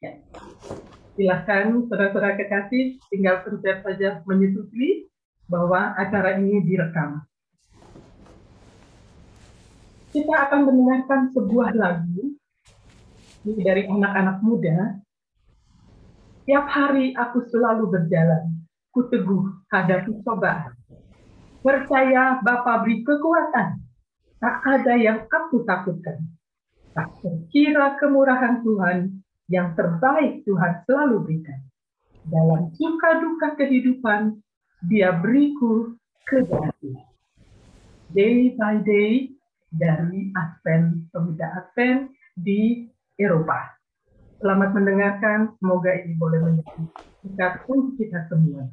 Ya. Silakan saudara-saudara kekasih, tinggal pencet saja menyetujui bahwa acara ini direkam. Kita akan mendengarkan sebuah lagu dari anak-anak muda. Tiap hari aku selalu berjalan, ku teguh hadapi cobaan. Percaya Bapa beri kekuatan, tak ada yang aku takutkan. Tak terkira kemurahan Tuhan, yang terbaik Tuhan selalu berikan. Dalam suka duka kehidupan, Dia beriku kebahagiaan. Day by day dari Advent, pemuda Advent di Eropa. Selamat mendengarkan, semoga ini boleh menjadi berkat untuk kita semua.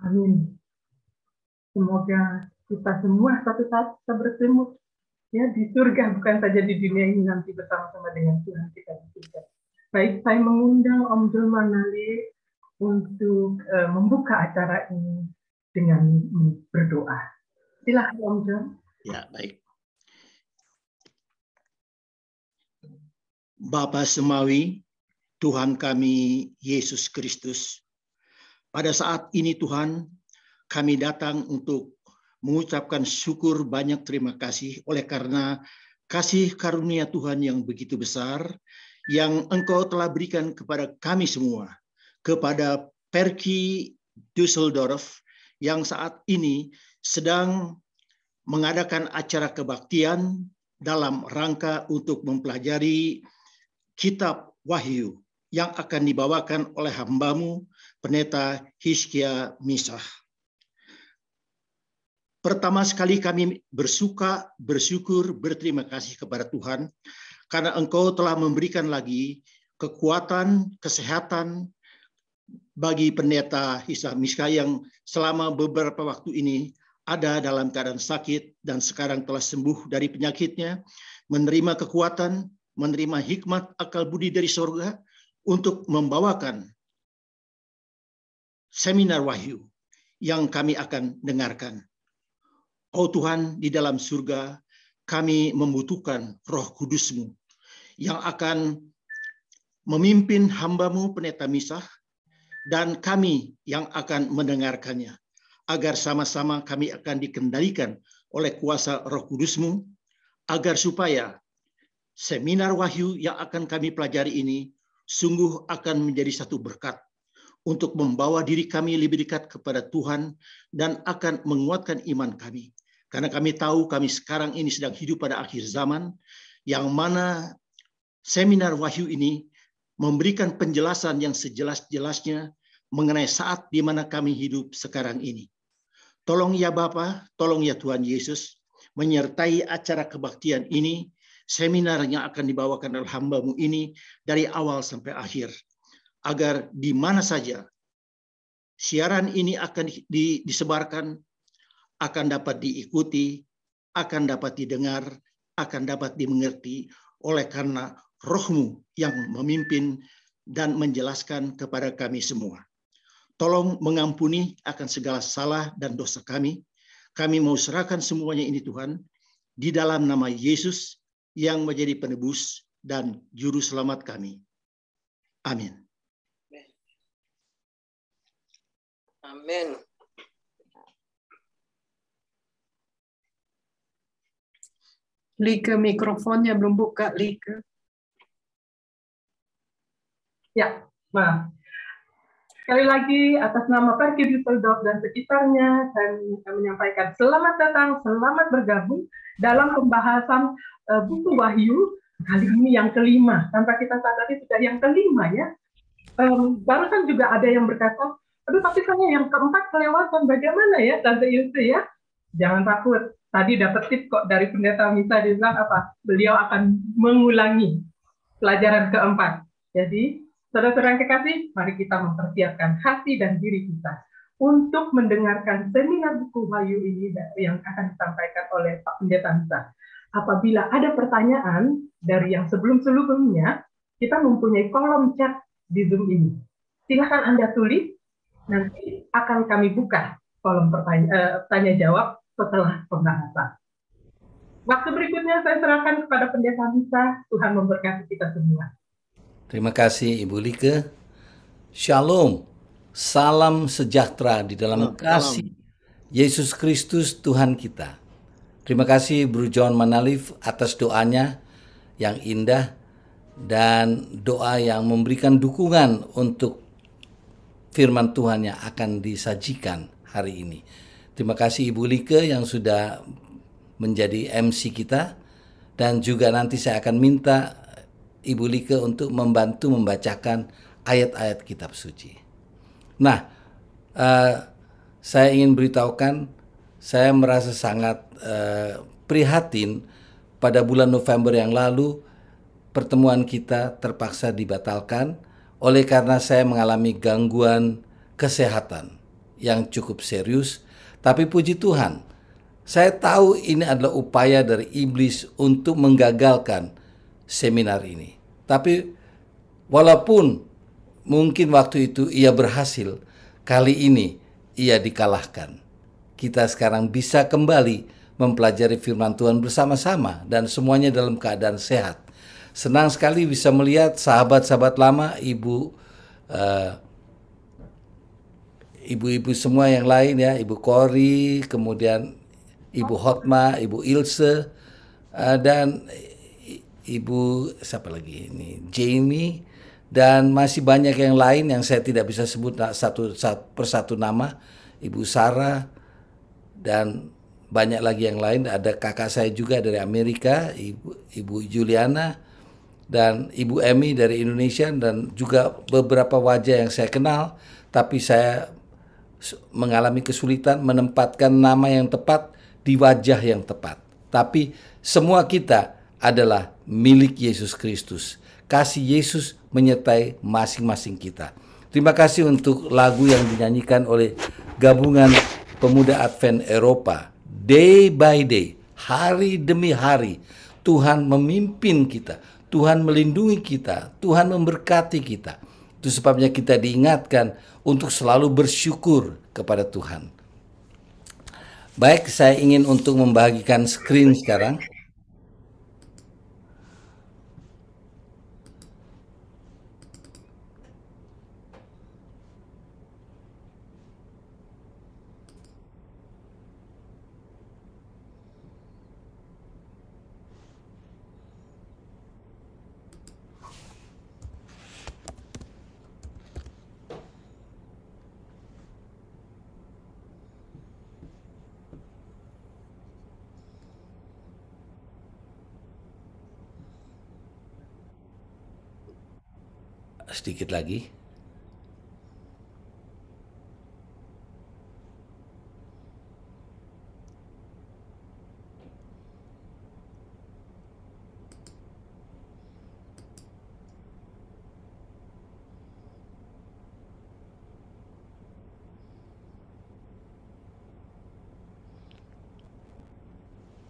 Amin. Semoga kita semua suatu saat bisa bertemu ya di surga, bukan saja di dunia ini, nanti bersama-sama dengan Tuhan kita di surga. Baik, saya mengundang Om Jul Manali untuk membuka acara ini dengan berdoa. Silahkan Om Jul. Ya, baik. Bapa Semawi, Tuhan kami Yesus Kristus, pada saat ini Tuhan, kami datang untuk mengucapkan syukur banyak terima kasih oleh karena kasih karunia Tuhan yang begitu besar yang Engkau telah berikan kepada kami semua. kepada Perki Düsseldorf yang saat ini sedang mengadakan acara kebaktian dalam rangka untuk mempelajari kitab Wahyu yang akan dibawakan oleh hambamu, Pendeta Hizkia Misah. Pertama sekali kami bersyukur, berterima kasih kepada Tuhan karena Engkau telah memberikan lagi kekuatan, kesehatan bagi Pendeta Hizkia Misah yang selama beberapa waktu ini ada dalam keadaan sakit dan sekarang telah sembuh dari penyakitnya, menerima kekuatan, menerima hikmat akal budi dari sorga untuk membawakan seminar Wahyu yang kami akan dengarkan. Oh Tuhan, di dalam surga kami membutuhkan Roh Kudus-Mu yang akan memimpin hamba-Mu Pendeta Misah dan kami yang akan mendengarkannya, agar sama-sama kami akan dikendalikan oleh kuasa Roh Kudus-Mu, agar supaya seminar Wahyu yang akan kami pelajari ini sungguh akan menjadi satu berkat untuk membawa diri kami lebih dekat kepada Tuhan dan akan menguatkan iman kami. Karena kami tahu kami sekarang ini sedang hidup pada akhir zaman, yang mana seminar Wahyu ini memberikan penjelasan yang sejelas-jelasnya mengenai saat di mana kami hidup sekarang ini. Tolong ya Bapa, tolong ya Tuhan Yesus, menyertai acara kebaktian ini, seminar yang akan dibawakan oleh hamba-Mu ini dari awal sampai akhir, agar di mana saja siaran ini akan disebarkan, akan dapat diikuti, akan dapat didengar, akan dapat dimengerti oleh karena Roh-Mu yang memimpin dan menjelaskan kepada kami semua. Tolong mengampuni akan segala salah dan dosa kami. Kami mau serahkan semuanya ini Tuhan, di dalam nama Yesus yang menjadi penebus dan juru selamat kami. Amin. Amin. Like, mikrofonnya belum buka, Like. Ya, maaf. Sekali lagi, atas nama Perki Düsseldorf dan sekitarnya, saya menyampaikan selamat datang, selamat bergabung dalam pembahasan buku Wahyu, kali ini yang kelima. Tanpa kita sadari sudah yang kelima ya. Barusan juga ada yang berkata, aduh tapi saya yang keempat kelewatan, bagaimana ya Tante Yusi ya? Jangan takut, tadi dapat tips kok dari Pendeta Misah, dia bilang apa? Beliau akan mengulangi pelajaran keempat. Jadi, saudara-saudara yang kekasih, mari kita mempersiapkan hati dan diri kita untuk mendengarkan seminar buku Wahyu ini yang akan disampaikan oleh Pak Pendeta Misah. Apabila ada pertanyaan dari yang sebelum-sebelumnya, kita mempunyai kolom chat di Zoom ini. Silakan Anda tulis, nanti akan kami buka kolom tanya jawab setelah pembahasan. Waktu berikutnya saya serahkan kepada Pendeta Misah. Tuhan memberkati kita semua. Terima kasih Ibu Like. Shalom. Salam sejahtera di dalam kasih Yesus Kristus Tuhan kita. Terima kasih Bro John Manalif atas doanya yang indah dan doa yang memberikan dukungan untuk firman Tuhan yang akan disajikan hari ini. Terima kasih Ibu Like yang sudah menjadi MC kita, dan juga nanti saya akan minta Ibu Like untuk membantu membacakan ayat-ayat kitab suci. Nah, saya ingin beritahukan, saya merasa sangat prihatin pada bulan November yang lalu pertemuan kita terpaksa dibatalkan oleh karena saya mengalami gangguan kesehatan yang cukup serius. Tapi puji Tuhan, saya tahu ini adalah upaya dari iblis untuk menggagalkan seminar ini. Tapi walaupun mungkin waktu itu ia berhasil, kali ini ia dikalahkan. Kita sekarang bisa kembali mempelajari firman Tuhan bersama-sama dan semuanya dalam keadaan sehat. Senang sekali bisa melihat sahabat-sahabat lama, ibu-ibu semua yang lain ya, Ibu Kori, kemudian Ibu Hotma, Ibu Ilse, dan Ibu siapa lagi ini, Jamie, dan masih banyak yang lain yang saya tidak bisa sebut satu persatu nama, Ibu Sarah, dan banyak lagi yang lain. Ada kakak saya juga dari Amerika, Ibu Juliana, dan Ibu Emi dari Indonesia, dan juga beberapa wajah yang saya kenal, tapi saya mengalami kesulitan menempatkan nama yang tepat di wajah yang tepat. Tapi semua kita adalah milik Yesus Kristus. Kasih Yesus menyertai masing-masing kita. Terima kasih untuk lagu yang dinyanyikan oleh gabungan pemuda Advent Eropa. Day by day, hari demi hari, Tuhan memimpin kita, Tuhan melindungi kita, Tuhan memberkati kita. Itu sebabnya kita diingatkan untuk selalu bersyukur kepada Tuhan. Baik, saya ingin untuk membagikan screen sekarang. Sedikit lagi.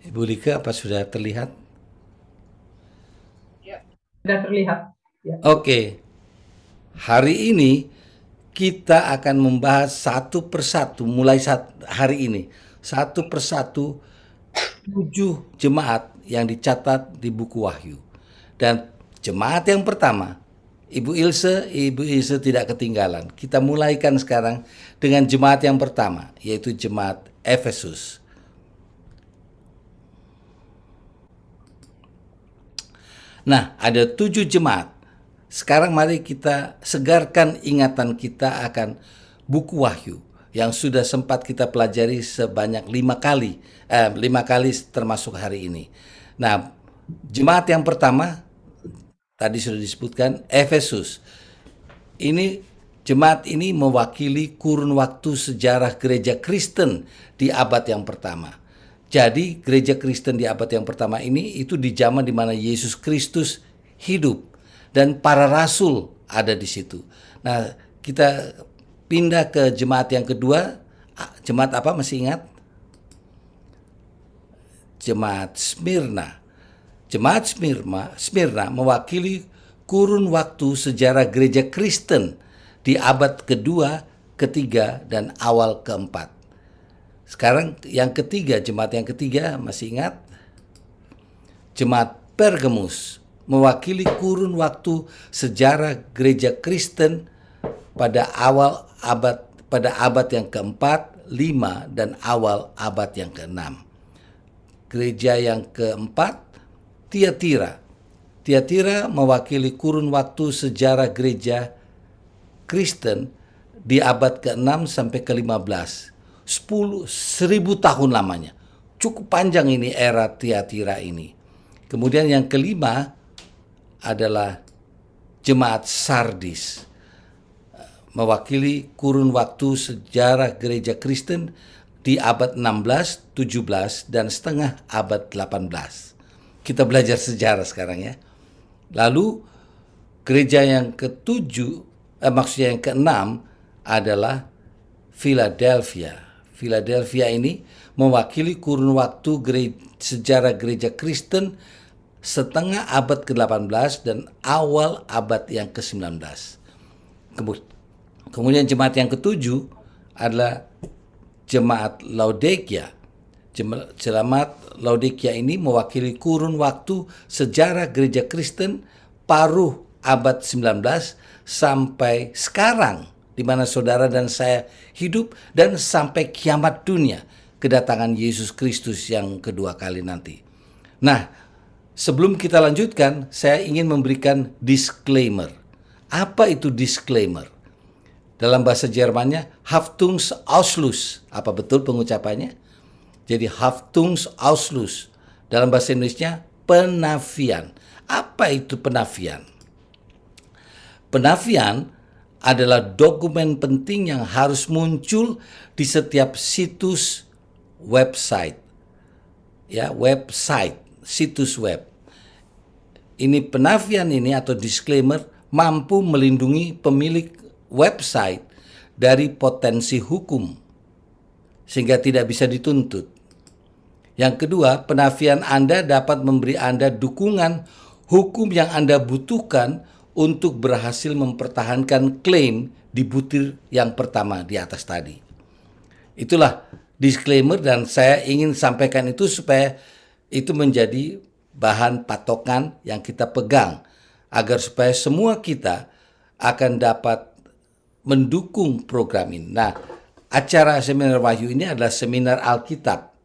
Ibu Lika, apa sudah terlihat? Ya, sudah terlihat. Ya. Oke. Hari ini kita akan membahas satu persatu, mulai hari ini, satu persatu 7 jemaat yang dicatat di buku Wahyu. Dan jemaat yang pertama, Ibu Ilse tidak ketinggalan. Kita mulaikan sekarang dengan jemaat yang pertama, yaitu jemaat Efesus. Nah, ada 7 jemaat. Sekarang mari kita segarkan ingatan kita akan buku Wahyu yang sudah sempat kita pelajari sebanyak 5 kali. 5 kali termasuk hari ini. Nah, jemaat yang pertama tadi sudah disebutkan, Efesus. Jemaat ini mewakili kurun waktu sejarah gereja Kristen di abad yang pertama. Jadi gereja Kristen di abad yang pertama ini itu di zaman di mana Yesus Kristus hidup dan para rasul ada di situ. Nah, kita pindah ke jemaat yang kedua. Jemaat apa, masih ingat? Jemaat Smyrna. Jemaat Smyrna mewakili kurun waktu sejarah gereja Kristen di abad kedua, ketiga, dan awal keempat. Sekarang yang ketiga, jemaat yang ketiga, masih ingat? Jemaat Pergamus mewakili kurun waktu sejarah gereja Kristen pada abad yang keempat, 5, dan awal abad yang keenam. Gereja yang keempat, Tiatira. Tiatira mewakili kurun waktu sejarah gereja Kristen di abad ke-6 sampai ke-15. 1000 tahun lamanya. Cukup panjang ini era Tiatira ini. Kemudian yang kelima adalah jemaat Sardis. Mewakili kurun waktu sejarah gereja Kristen di abad 16, 17, dan setengah abad 18. Kita belajar sejarah sekarang ya. Lalu gereja yang maksudnya yang keenam adalah Philadelphia. Philadelphia ini mewakili kurun waktu sejarah gereja Kristen setengah abad ke-18 dan awal abad yang ke-19. Kemudian jemaat yang ketujuh adalah jemaat Laodikia. Jemaat Laodikia ini mewakili kurun waktu sejarah gereja Kristen paruh abad 19 sampai sekarang, di mana saudara dan saya hidup, dan sampai kiamat dunia, kedatangan Yesus Kristus yang kedua kali nanti. Nah, sebelum kita lanjutkan, saya ingin memberikan disclaimer. Apa itu disclaimer? Dalam bahasa Jermannya Haftungsausschluss. Apa betul pengucapannya? Jadi Haftungsausschluss. Dalam bahasa Indonesia penafian. Apa itu penafian? Penafian adalah dokumen penting yang harus muncul di setiap situs website. Ya, website, situs web. Ini penafian ini atau disclaimer mampu melindungi pemilik website dari potensi hukum sehingga tidak bisa dituntut. Yang kedua, penafian Anda dapat memberi Anda dukungan hukum yang Anda butuhkan untuk berhasil mempertahankan klaim di butir yang pertama di atas tadi. Itulah disclaimer dan saya ingin sampaikan itu supaya itu menjadi bahan patokan yang kita pegang agar supaya semua kita akan dapat mendukung program ini. Nah, acara Seminar Wahyu ini adalah seminar Alkitab.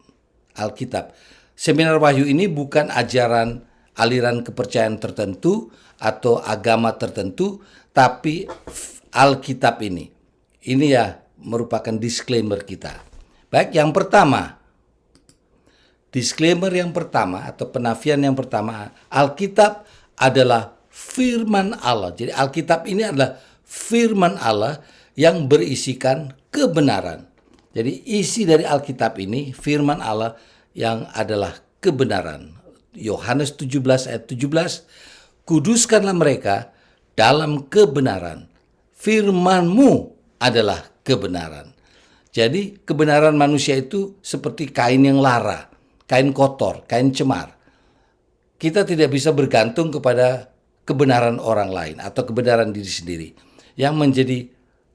Seminar Wahyu ini bukan ajaran aliran kepercayaan tertentu atau agama tertentu, tapi Alkitab ini. Ini ya merupakan disclaimer kita. Baik, yang pertama. Disclaimer yang pertama atau penafian yang pertama, Alkitab adalah firman Allah. Jadi Alkitab ini adalah firman Allah yang berisikan kebenaran. Jadi isi dari Alkitab ini firman Allah yang adalah kebenaran. Yohanes 17 ayat 17, kuduskanlah mereka dalam kebenaran. Firman-Mu adalah kebenaran. Jadi kebenaran manusia itu seperti kain yang lara, kain kotor, kain cemar. Kita tidak bisa bergantung kepada kebenaran orang lain atau kebenaran diri sendiri. Yang menjadi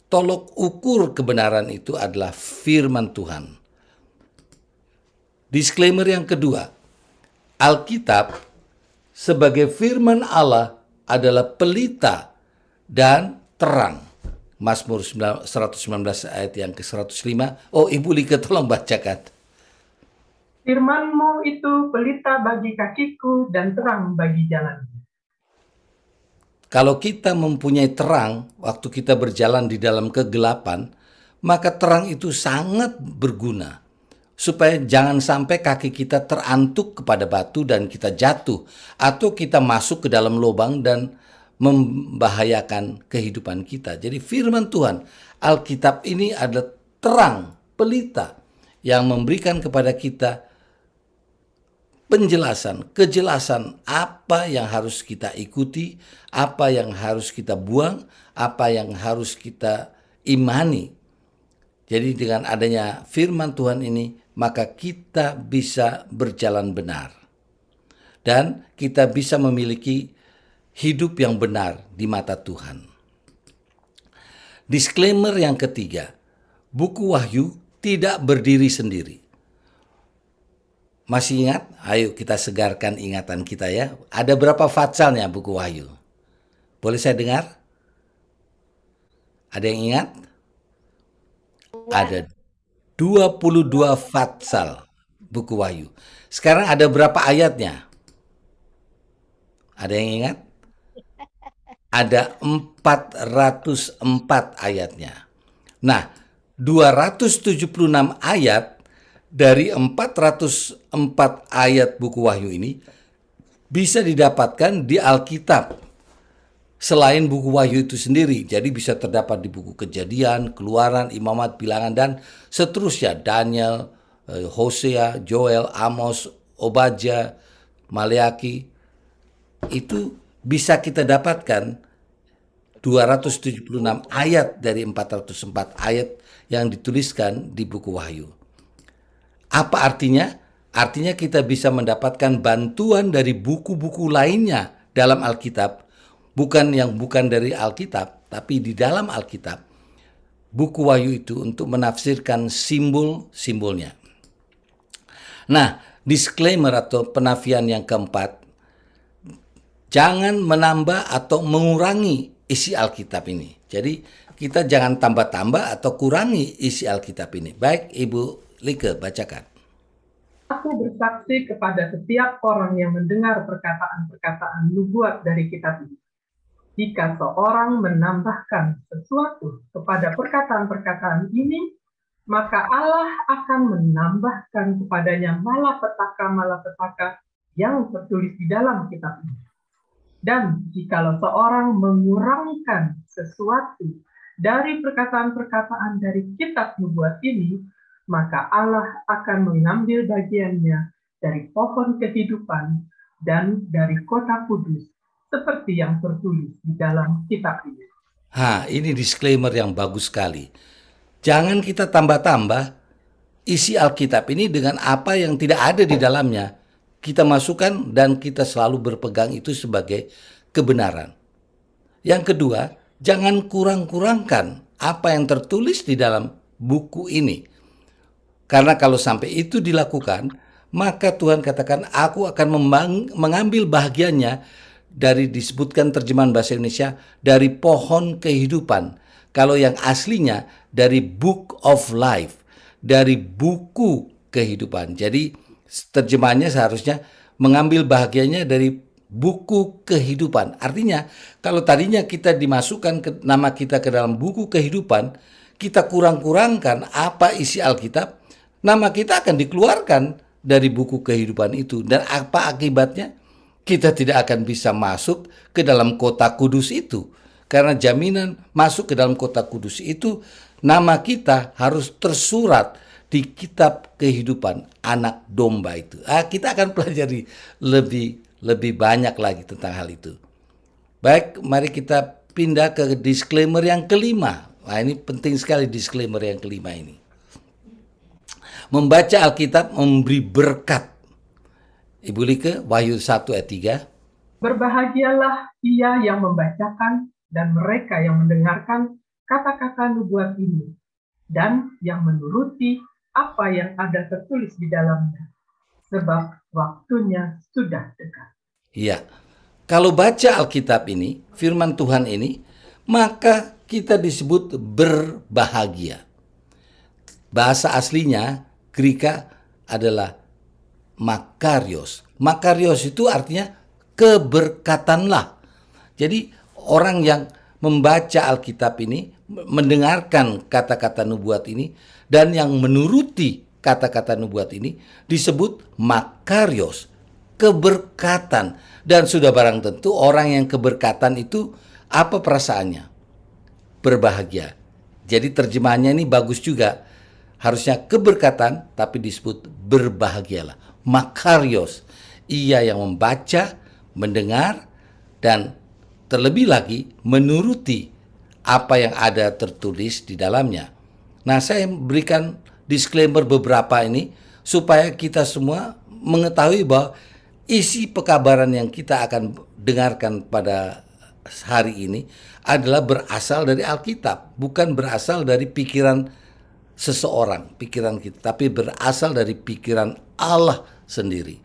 tolok ukur kebenaran itu adalah firman Tuhan. Disclaimer yang kedua, Alkitab sebagai firman Allah adalah pelita dan terang. Mazmur 119 ayat yang ke-105. Oh, Ibu Lika tolong bacakan. Firman-Mu itu pelita bagi kakiku dan terang bagi jalan. Kalau kita mempunyai terang waktu kita berjalan di dalam kegelapan, maka terang itu sangat berguna. Supaya jangan sampai kaki kita terantuk kepada batu dan kita jatuh. Atau kita masuk ke dalam lubang dan membahayakan kehidupan kita. Jadi firman Tuhan, Alkitab ini adalah terang, pelita yang memberikan kepada kita penjelasan, kejelasan apa yang harus kita ikuti, apa yang harus kita buang, apa yang harus kita imani. Jadi dengan adanya firman Tuhan ini, maka kita bisa berjalan benar. Dan kita bisa memiliki hidup yang benar di mata Tuhan. Disclaimer yang ketiga, buku Wahyu tidak berdiri sendiri. Masih ingat? Ayo kita segarkan ingatan kita ya. Ada berapa fatsalnya buku Wahyu? Boleh saya dengar? Ada yang ingat? Ada 22 fatsal buku Wahyu. Sekarang ada berapa ayatnya? Ada yang ingat? Ada 404 ayatnya. Nah, 276 ayat dari 404 ayat buku Wahyu ini bisa didapatkan di Alkitab. Selain buku Wahyu itu sendiri, jadi bisa terdapat di buku Kejadian, Keluaran, Imamat, Bilangan, dan seterusnya. Daniel, Hosea, Joel, Amos, Obadja, Maleaki. Itu bisa kita dapatkan 276 ayat dari 404 ayat yang dituliskan di buku Wahyu. Apa artinya? Artinya kita bisa mendapatkan bantuan dari buku-buku lainnya dalam Alkitab, bukan dari Alkitab, tapi di dalam Alkitab, buku Wahyu itu untuk menafsirkan simbol-simbolnya. Nah, disclaimer atau penafian yang keempat, jangan menambah atau mengurangi isi Alkitab ini. Jadi kita jangan tambah-tambah atau kurangi isi Alkitab ini. Baik, Ibu Lika, bacakan. Aku bersaksi kepada setiap orang yang mendengar perkataan-perkataan nubuat dari kitab ini. jika seorang menambahkan sesuatu kepada perkataan-perkataan ini, maka Allah akan menambahkan kepadanya malapetaka-malapetaka yang tertulis di dalam kitab ini. Dan jikalau seorang mengurangkan sesuatu dari perkataan-perkataan dari kitab nubuat ini, maka Allah akan mengambil bagiannya dari pohon kehidupan dan dari kota kudus, seperti yang tertulis di dalam kitab ini. Ini disclaimer yang bagus sekali. Jangan kita tambah-tambah isi Alkitab ini dengan apa yang tidak ada di dalamnya. Kita masukkan dan kita selalu berpegang itu sebagai kebenaran. Yang kedua, jangan kurang-kurangkan apa yang tertulis di dalam buku ini. Karena kalau sampai itu dilakukan, maka Tuhan katakan, aku akan mengambil bahagiannya dari, disebutkan terjemahan bahasa Indonesia, dari pohon kehidupan. Kalau yang aslinya dari Book of Life, dari buku kehidupan. Jadi terjemahannya seharusnya mengambil bahagiannya dari buku kehidupan. Artinya kalau tadinya kita dimasukkan nama kita ke dalam buku kehidupan, kita kurang-kurangkan apa isi Alkitab, nama kita akan dikeluarkan dari buku kehidupan itu. Dan apa akibatnya? Kita tidak akan bisa masuk ke dalam kota kudus itu. Karena jaminan masuk ke dalam kota kudus itu, nama kita harus tersurat di kitab kehidupan anak domba itu. Kita akan pelajari lebih banyak lagi tentang hal itu. Baik, mari kita pindah ke disclaimer yang kelima. Ini penting sekali disclaimer yang kelima ini. Membaca Alkitab memberi berkat. Ibu Like, Wahyu 1 ayat 3. Berbahagialah ia yang membacakan dan mereka yang mendengarkan kata-kata nubuat ini, dan yang menuruti apa yang ada tertulis di dalamnya, sebab waktunya sudah dekat. Iya, kalau baca Alkitab ini, firman Tuhan ini, maka kita disebut berbahagia. Bahasa aslinya, Greka adalah makarios. Makarios itu artinya keberkatanlah. Jadi orang yang membaca Alkitab ini, mendengarkan kata-kata nubuat ini, dan yang menuruti kata-kata nubuat ini disebut makarios, keberkatan. Dan sudah barang tentu orang yang keberkatan itu apa perasaannya? Berbahagia. Jadi terjemahannya ini bagus juga. Harusnya keberkatan tapi disebut berbahagialah. Makarios, ia yang membaca, mendengar, dan terlebih lagi menuruti apa yang ada tertulis di dalamnya. Nah, saya berikan disclaimer beberapa ini supaya kita semua mengetahui bahwa isi pekabaran yang kita akan dengarkan pada hari ini adalah berasal dari Alkitab, bukan berasal dari pikiran seseorang, pikiran kita, tapi berasal dari pikiran Allah sendiri.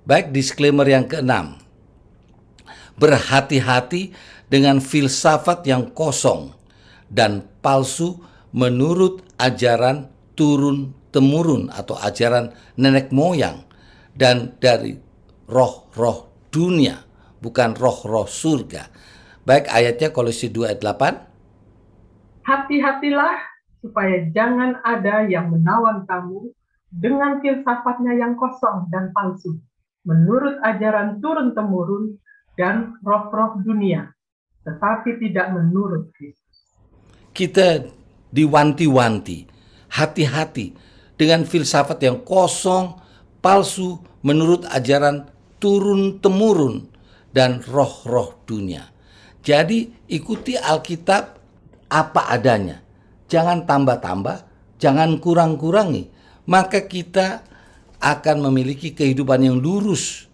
Baik, disclaimer yang keenam. Berhati-hati dengan filsafat yang kosong dan palsu menurut ajaran turun-temurun atau ajaran nenek moyang dan dari roh-roh dunia, bukan roh-roh surga. Baik, ayatnya Kolose 2 ayat 8. Hati-hatilah supaya jangan ada yang menawan kamu dengan filsafatnya yang kosong dan palsu, menurut ajaran turun-temurun dan roh-roh dunia, tetapi tidak menurut Kristus. Kita diwanti-wanti, hati-hati dengan filsafat yang kosong, palsu, menurut ajaran turun-temurun dan roh-roh dunia. Jadi ikuti Alkitab apa adanya. Jangan tambah-tambah, jangan kurang-kurangi. Maka kita akan memiliki kehidupan yang lurus.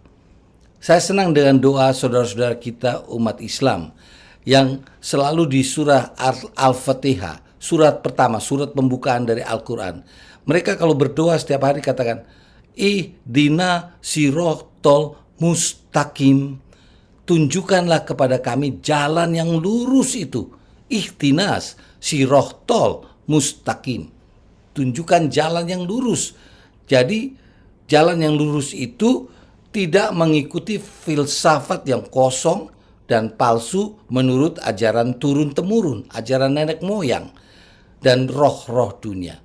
Saya senang dengan doa saudara-saudara kita umat Islam yang selalu di surah Al-Fatihah, surat pertama, surat pembukaan dari Al-Quran. Mereka kalau berdoa setiap hari katakan, Ihdina sirotol mustaqim. Tunjukkanlah kepada kami jalan yang lurus itu. Ihdinas sirotol mustaqim. Tunjukkan jalan yang lurus. Jadi jalan yang lurus itu tidak mengikuti filsafat yang kosong dan palsu menurut ajaran turun-temurun, ajaran nenek moyang, dan roh-roh dunia.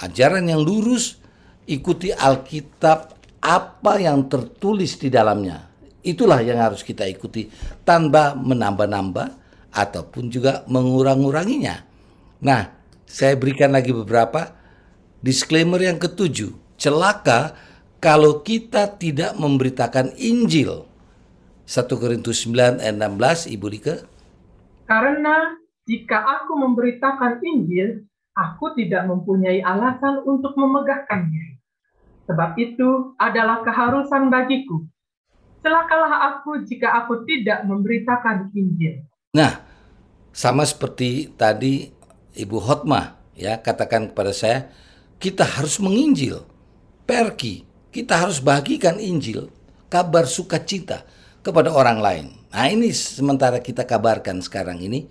Ajaran yang lurus, ikuti Alkitab apa yang tertulis di dalamnya. Itulah yang harus kita ikuti tanpa menambah-nambah ataupun juga mengurang-uranginya. Nah, saya berikan lagi beberapa disclaimer yang ketujuh. Celaka kalau kita tidak memberitakan Injil. 1 Korintus 9 ayat 16, Ibu Lika. Karena jika aku memberitakan Injil, aku tidak mempunyai alasan untuk memegahkan diri. Sebab itu adalah keharusan bagiku. Celakalah aku jika aku tidak memberitakan Injil. Nah, sama seperti tadi Ibu Hotma ya katakan kepada saya, kita harus menginjil. Perki, kita harus bagikan Injil, kabar sukacita kepada orang lain. Nah, ini sementara kita kabarkan sekarang ini.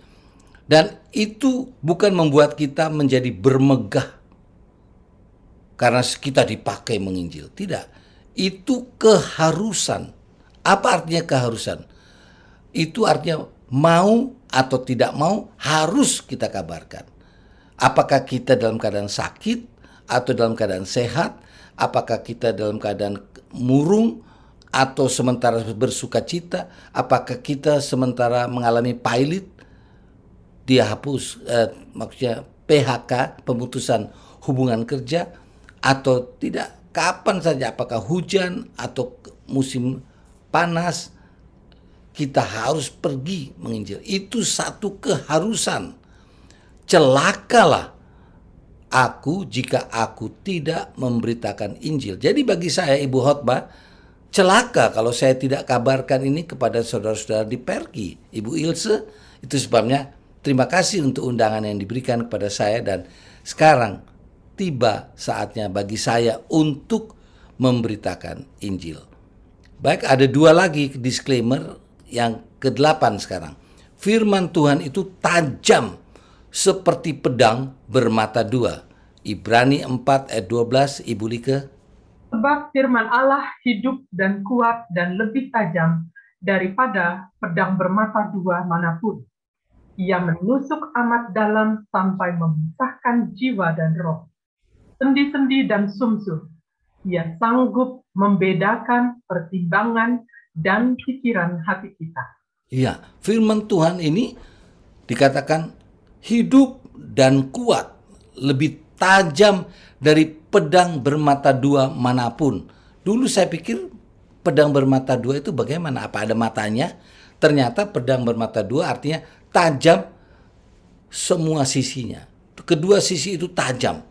Dan itu bukan membuat kita menjadi bermegah karena kita dipakai menginjil. Tidak. Itu keharusan. Apa artinya keharusan? Itu artinya mau atau tidak mau harus kita kabarkan. Apakah kita dalam keadaan sakit atau dalam keadaan sehat? Apakah kita dalam keadaan murung atau sementara bersukacita? Apakah kita sementara mengalami pilot? Dia hapus, maksudnya PHK, pemutusan hubungan kerja, atau tidak, kapan saja, apakah hujan atau musim panas, kita harus pergi menginjil. Itu satu keharusan. Celakalah aku jika aku tidak memberitakan Injil. Jadi bagi saya, Ibu Hotbah, celaka kalau saya tidak kabarkan ini kepada saudara-saudara di Perki. Ibu Ilse, itu sebabnya terima kasih untuk undangan yang diberikan kepada saya, dan sekarang tiba saatnya bagi saya untuk memberitakan Injil. Baik, ada dua lagi disclaimer yang ke-8 sekarang. Firman Tuhan itu tajam seperti pedang bermata dua. Ibrani 4 ayat 12, Ibu Lika. Sebab firman Allah hidup dan kuat dan lebih tajam daripada pedang bermata dua manapun. Ia menusuk amat dalam sampai memisahkan jiwa dan roh, sendi-sendi dan sumsum. Ia sanggup membedakan pertimbangan dan pikiran hati kita. Iya, firman Tuhan ini dikatakan hidup dan kuat, lebih tajam dari pedang bermata dua manapun. Dulu saya pikir pedang bermata dua itu bagaimana? Apa ada matanya? Ternyata pedang bermata dua artinya tajam semua sisinya. Kedua sisi itu tajam,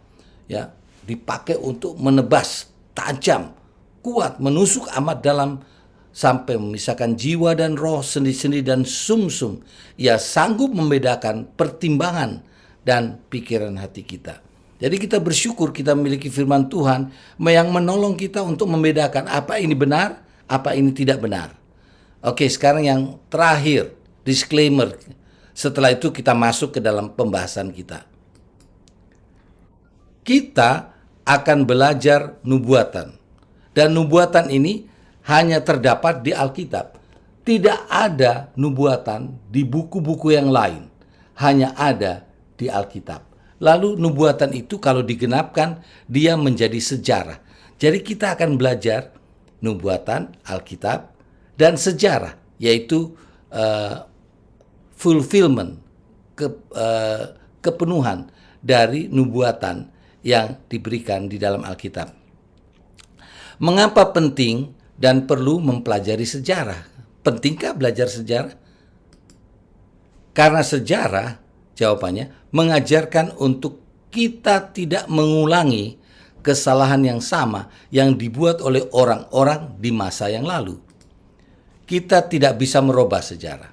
ya, dipakai untuk menebas, tajam, kuat, menusuk amat dalam sampai memisahkan jiwa dan roh, sendi-sendi dan sumsum. Ia sanggup membedakan pertimbangan dan pikiran hati kita. Jadi kita bersyukur kita memiliki firman Tuhan yang menolong kita untuk membedakan apa ini benar, apa ini tidak benar. Oke, sekarang yang terakhir, disclaimer. Setelah itu kita masuk ke dalam pembahasan kita. Kita akan belajar nubuatan. Dan nubuatan ini hanya terdapat di Alkitab. Tidak ada nubuatan di buku-buku yang lain. Hanya ada di Alkitab. Lalu nubuatan itu kalau digenapkan, dia menjadi sejarah. Jadi kita akan belajar nubuatan, Alkitab, dan sejarah, yaitu fulfillment, kepenuhan dari nubuatan yang diberikan di dalam Alkitab. Mengapa penting dan perlu mempelajari sejarah? Pentingkah belajar sejarah? Karena sejarah, jawabannya, mengajarkan untuk kita tidak mengulangi kesalahan yang sama yang dibuat oleh orang-orang di masa yang lalu. Kita tidak bisa merubah sejarah.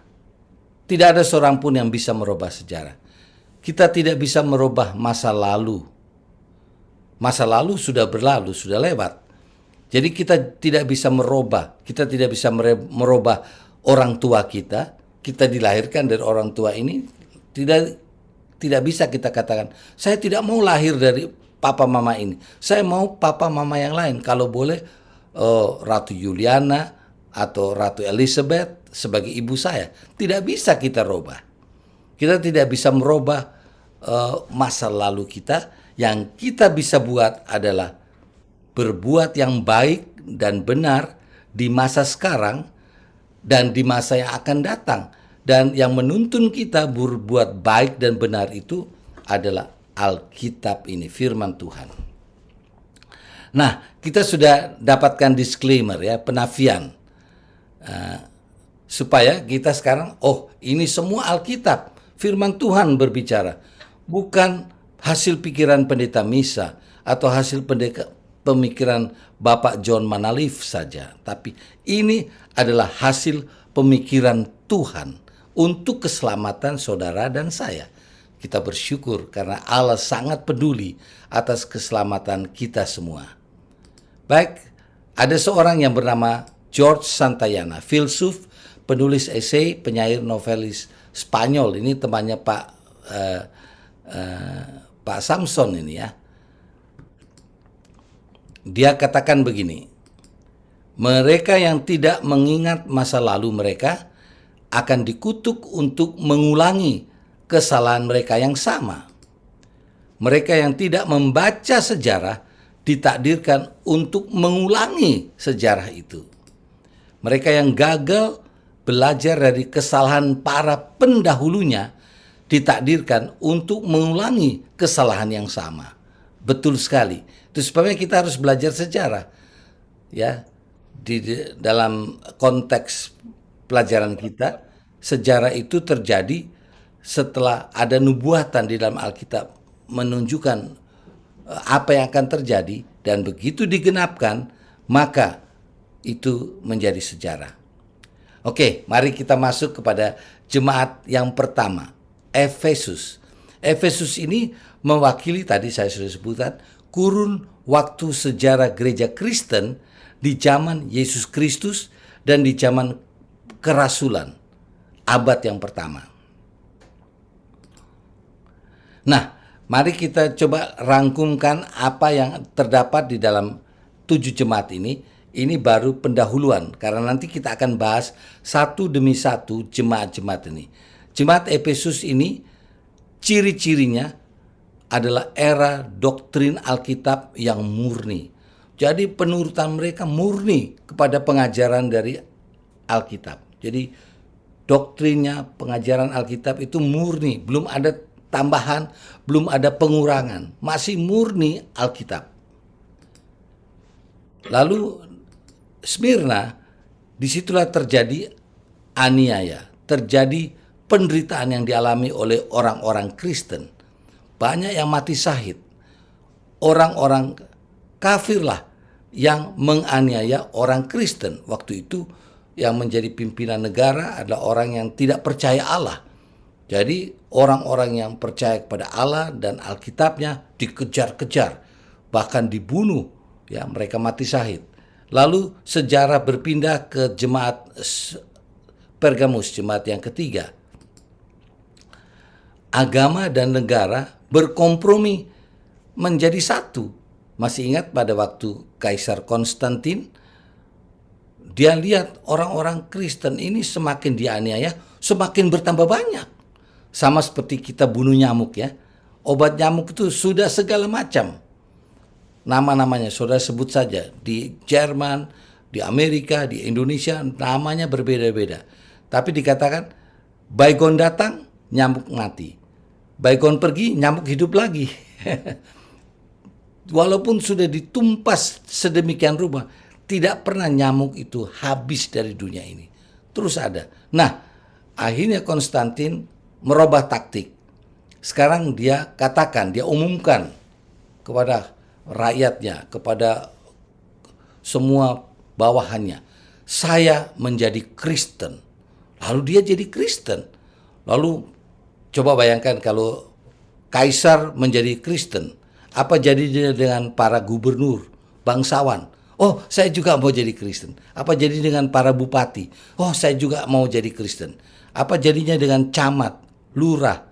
Tidak ada seorang pun yang bisa merubah sejarah. Kita tidak bisa merubah masa lalu. Masa lalu sudah berlalu, sudah lewat. Jadi kita tidak bisa merubah. Kita tidak bisa merubah orang tua kita. Kita dilahirkan dari orang tua ini. Tidak bisa kita katakan, saya tidak mau lahir dari papa mama ini. Saya mau papa mama yang lain. Kalau boleh Ratu Juliana atau Ratu Elizabeth sebagai ibu saya. Tidak bisa kita rubah. Kita tidak bisa merubah masa lalu kita. Yang kita bisa buat adalah berbuat yang baik dan benar di masa sekarang dan di masa yang akan datang. Dan yang menuntun kita berbuat baik dan benar itu adalah Alkitab ini, firman Tuhan. Nah, kita sudah dapatkan disclaimer ya, penafian. Supaya kita sekarang, oh ini semua Alkitab, firman Tuhan berbicara. Bukan hasil pikiran pendeta Misa atau hasil pemikiran Bapak John Manalif saja. Tapi ini adalah hasil pemikiran Tuhan untuk keselamatan saudara dan saya. Kita bersyukur karena Allah sangat peduli atas keselamatan kita semua. Baik, ada seorang yang bernama George Santayana, filsuf, penulis esai, penyair, novelis Spanyol. Ini temannya Pak Samson ini ya. Dia katakan begini, mereka yang tidak mengingat masa lalu mereka akan dikutuk untuk mengulangi kesalahan mereka yang sama. Mereka yang tidak membaca sejarah ditakdirkan untuk mengulangi sejarah itu. Mereka yang gagal belajar dari kesalahan para pendahulunya ditakdirkan untuk mengulangi kesalahan yang sama. Betul sekali. Itu sebabnya kita harus belajar sejarah. Ya, di dalam konteks pelajaran kita, sejarah itu terjadi setelah ada nubuatan di dalam Alkitab menunjukkan apa yang akan terjadi, dan begitu digenapkan, maka itu menjadi sejarah. Oke, mari kita masuk kepada jemaat yang pertama, Efesus. Efesus ini mewakili, tadi saya sudah sebutkan, kurun waktu sejarah gereja Kristen di zaman Yesus Kristus dan di zaman kerasulan, abad yang pertama. Nah, mari kita coba rangkumkan apa yang terdapat di dalam 7 jemaat ini. Ini baru pendahuluan, karena nanti kita akan bahas satu demi satu jemaat-jemaat ini. Jemaat Efesus ini ciri-cirinya adalah era doktrin Alkitab yang murni. Jadi penurutan mereka murni kepada pengajaran dari Alkitab. Jadi doktrinnya, pengajaran Alkitab itu murni, belum ada tambahan, belum ada pengurangan, masih murni Alkitab. Lalu Smyrna, disitulah terjadi aniaya, terjadi penderitaan yang dialami oleh orang-orang Kristen. Banyak yang mati syahid. Orang-orang kafirlah yang menganiaya orang Kristen. Waktu itu yang menjadi pimpinan negara adalah orang yang tidak percaya Allah. Jadi orang-orang yang percaya kepada Allah dan Alkitabnya dikejar-kejar, bahkan dibunuh, ya, mereka mati syahid. Lalu sejarah berpindah ke jemaat Pergamus, jemaat yang ketiga. Agama dan negara berkompromi menjadi satu. Masih ingat pada waktu Kaisar Konstantin, dia lihat orang-orang Kristen ini semakin dianiaya, semakin bertambah banyak. Sama seperti kita bunuh nyamuk ya. Obat nyamuk itu sudah segala macam. Nama-namanya saudara sebut saja. Di Jerman, di Amerika, di Indonesia, namanya berbeda-beda. Tapi dikatakan, baygon datang, nyamuk mati. Baygon pergi, nyamuk hidup lagi. Walaupun sudah ditumpas sedemikian rupa, tidak pernah nyamuk itu habis dari dunia ini. Terus ada. Nah, akhirnya Konstantin merubah taktik. Sekarang dia katakan, dia umumkan kepada rakyatnya, kepada semua bawahannya, saya menjadi Kristen. Lalu dia jadi Kristen. Lalu coba bayangkan kalau Kaisar menjadi Kristen, apa jadinya dengan para gubernur, bangsawan? Oh, saya juga mau jadi Kristen. Apa jadi dengan para bupati? Oh, saya juga mau jadi Kristen. Apa jadinya dengan camat, lurah,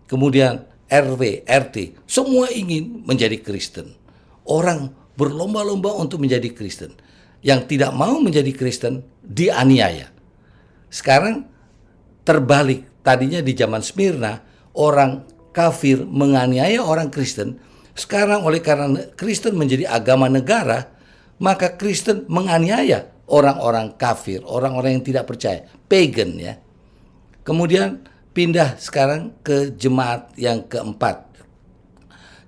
kemudian RW, RT? Semua ingin menjadi Kristen. Orang berlomba-lomba untuk menjadi Kristen. yang tidak mau menjadi Kristen dianiaya. Sekarang terbalik, tadinya di zaman Smyrna orang kafir menganiaya orang Kristen. Sekarang oleh karena Kristen menjadi agama negara, maka Kristen menganiaya orang-orang kafir, orang-orang yang tidak percaya, pagan ya. Kemudian pindah sekarang ke jemaat yang keempat,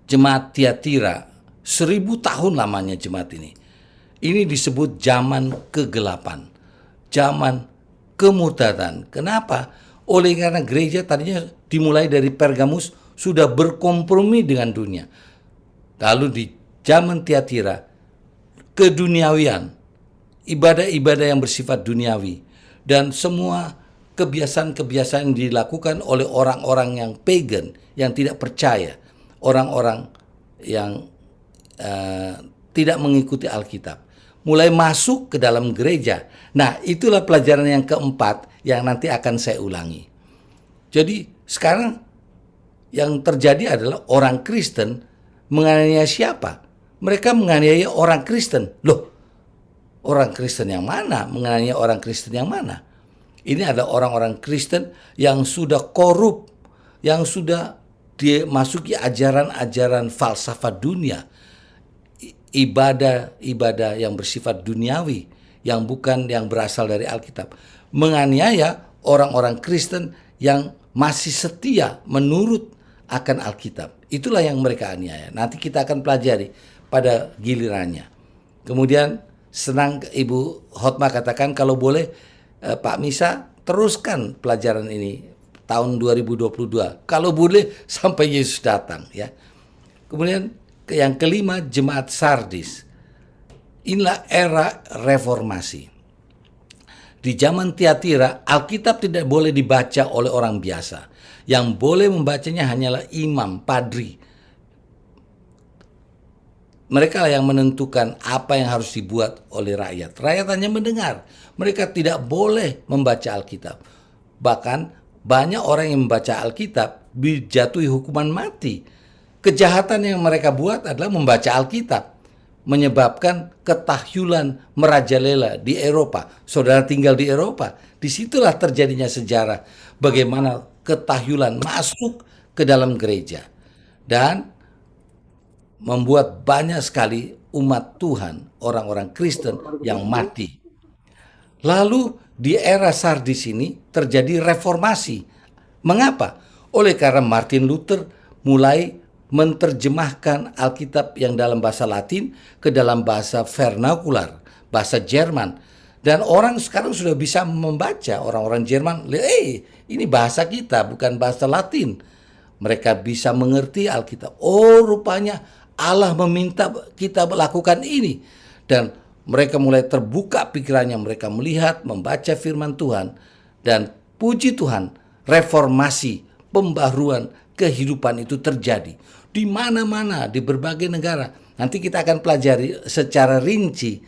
jemaat Tiatira. 1000 tahun lamanya jemaat ini. Ini disebut zaman kegelapan, zaman kemurtadan. Kenapa? Oleh karena gereja tadinya dimulai dari Pergamus sudah berkompromi dengan dunia. Lalu di zaman Tiatira, keduniawian, ibadah-ibadah yang bersifat duniawi, dan semua kebiasaan-kebiasaan yang dilakukan oleh orang-orang yang pagan, yang tidak percaya, orang-orang yang tidak mengikuti Alkitab, mulai masuk ke dalam gereja. Nah, itulah pelajaran yang keempat yang nanti akan saya ulangi. Jadi sekarang yang terjadi adalah orang Kristen menganiaya siapa? Mereka menganiaya orang Kristen. Loh, orang Kristen yang mana? Menganiaya orang Kristen yang mana? Ini ada orang-orang Kristen yang sudah korup, yang sudah dimasuki ajaran-ajaran falsafah dunia, ibadah-ibadah yang bersifat duniawi, yang bukan yang berasal dari Alkitab, menganiaya orang-orang Kristen yang masih setia menurut akan Alkitab. Itulah yang mereka aniaya. Nanti kita akan pelajari pada gilirannya. Kemudian senang Ibu Hotma katakan kalau boleh Pak Misa teruskan pelajaran ini tahun 2022. Kalau boleh sampai Yesus datang ya. Kemudian yang kelima, jemaat Sardis. Inilah era reformasi. Di zaman Tiatira, Alkitab tidak boleh dibaca oleh orang biasa. Yang boleh membacanya hanyalah imam, padri. Mereka lah yang menentukan apa yang harus dibuat oleh rakyat. Rakyat hanya mendengar. Mereka tidak boleh membaca Alkitab. Bahkan banyak orang yang membaca Alkitab dijatuhi hukuman mati. Kejahatan yang mereka buat adalah membaca Alkitab, menyebabkan ketahyulan merajalela di Eropa. Saudara tinggal di Eropa, disitulah terjadinya sejarah bagaimana ketahyulan masuk ke dalam gereja dan membuat banyak sekali umat Tuhan, orang-orang Kristen yang mati. Lalu di era Sardis ini terjadi reformasi. Mengapa? Oleh karena Martin Luther mulai menerjemahkan Alkitab yang dalam bahasa Latin ke dalam bahasa vernakular, bahasa Jerman. Dan orang sekarang sudah bisa membaca, orang-orang Jerman, ini bahasa kita, bukan bahasa Latin. Mereka bisa mengerti Alkitab. Oh, rupanya Allah meminta kita melakukan ini. Dan mereka mulai terbuka pikirannya, mereka melihat, membaca firman Tuhan. Dan puji Tuhan, reformasi, pembaruan kehidupan itu terjadi di mana-mana, di berbagai negara. Nanti kita akan pelajari secara rinci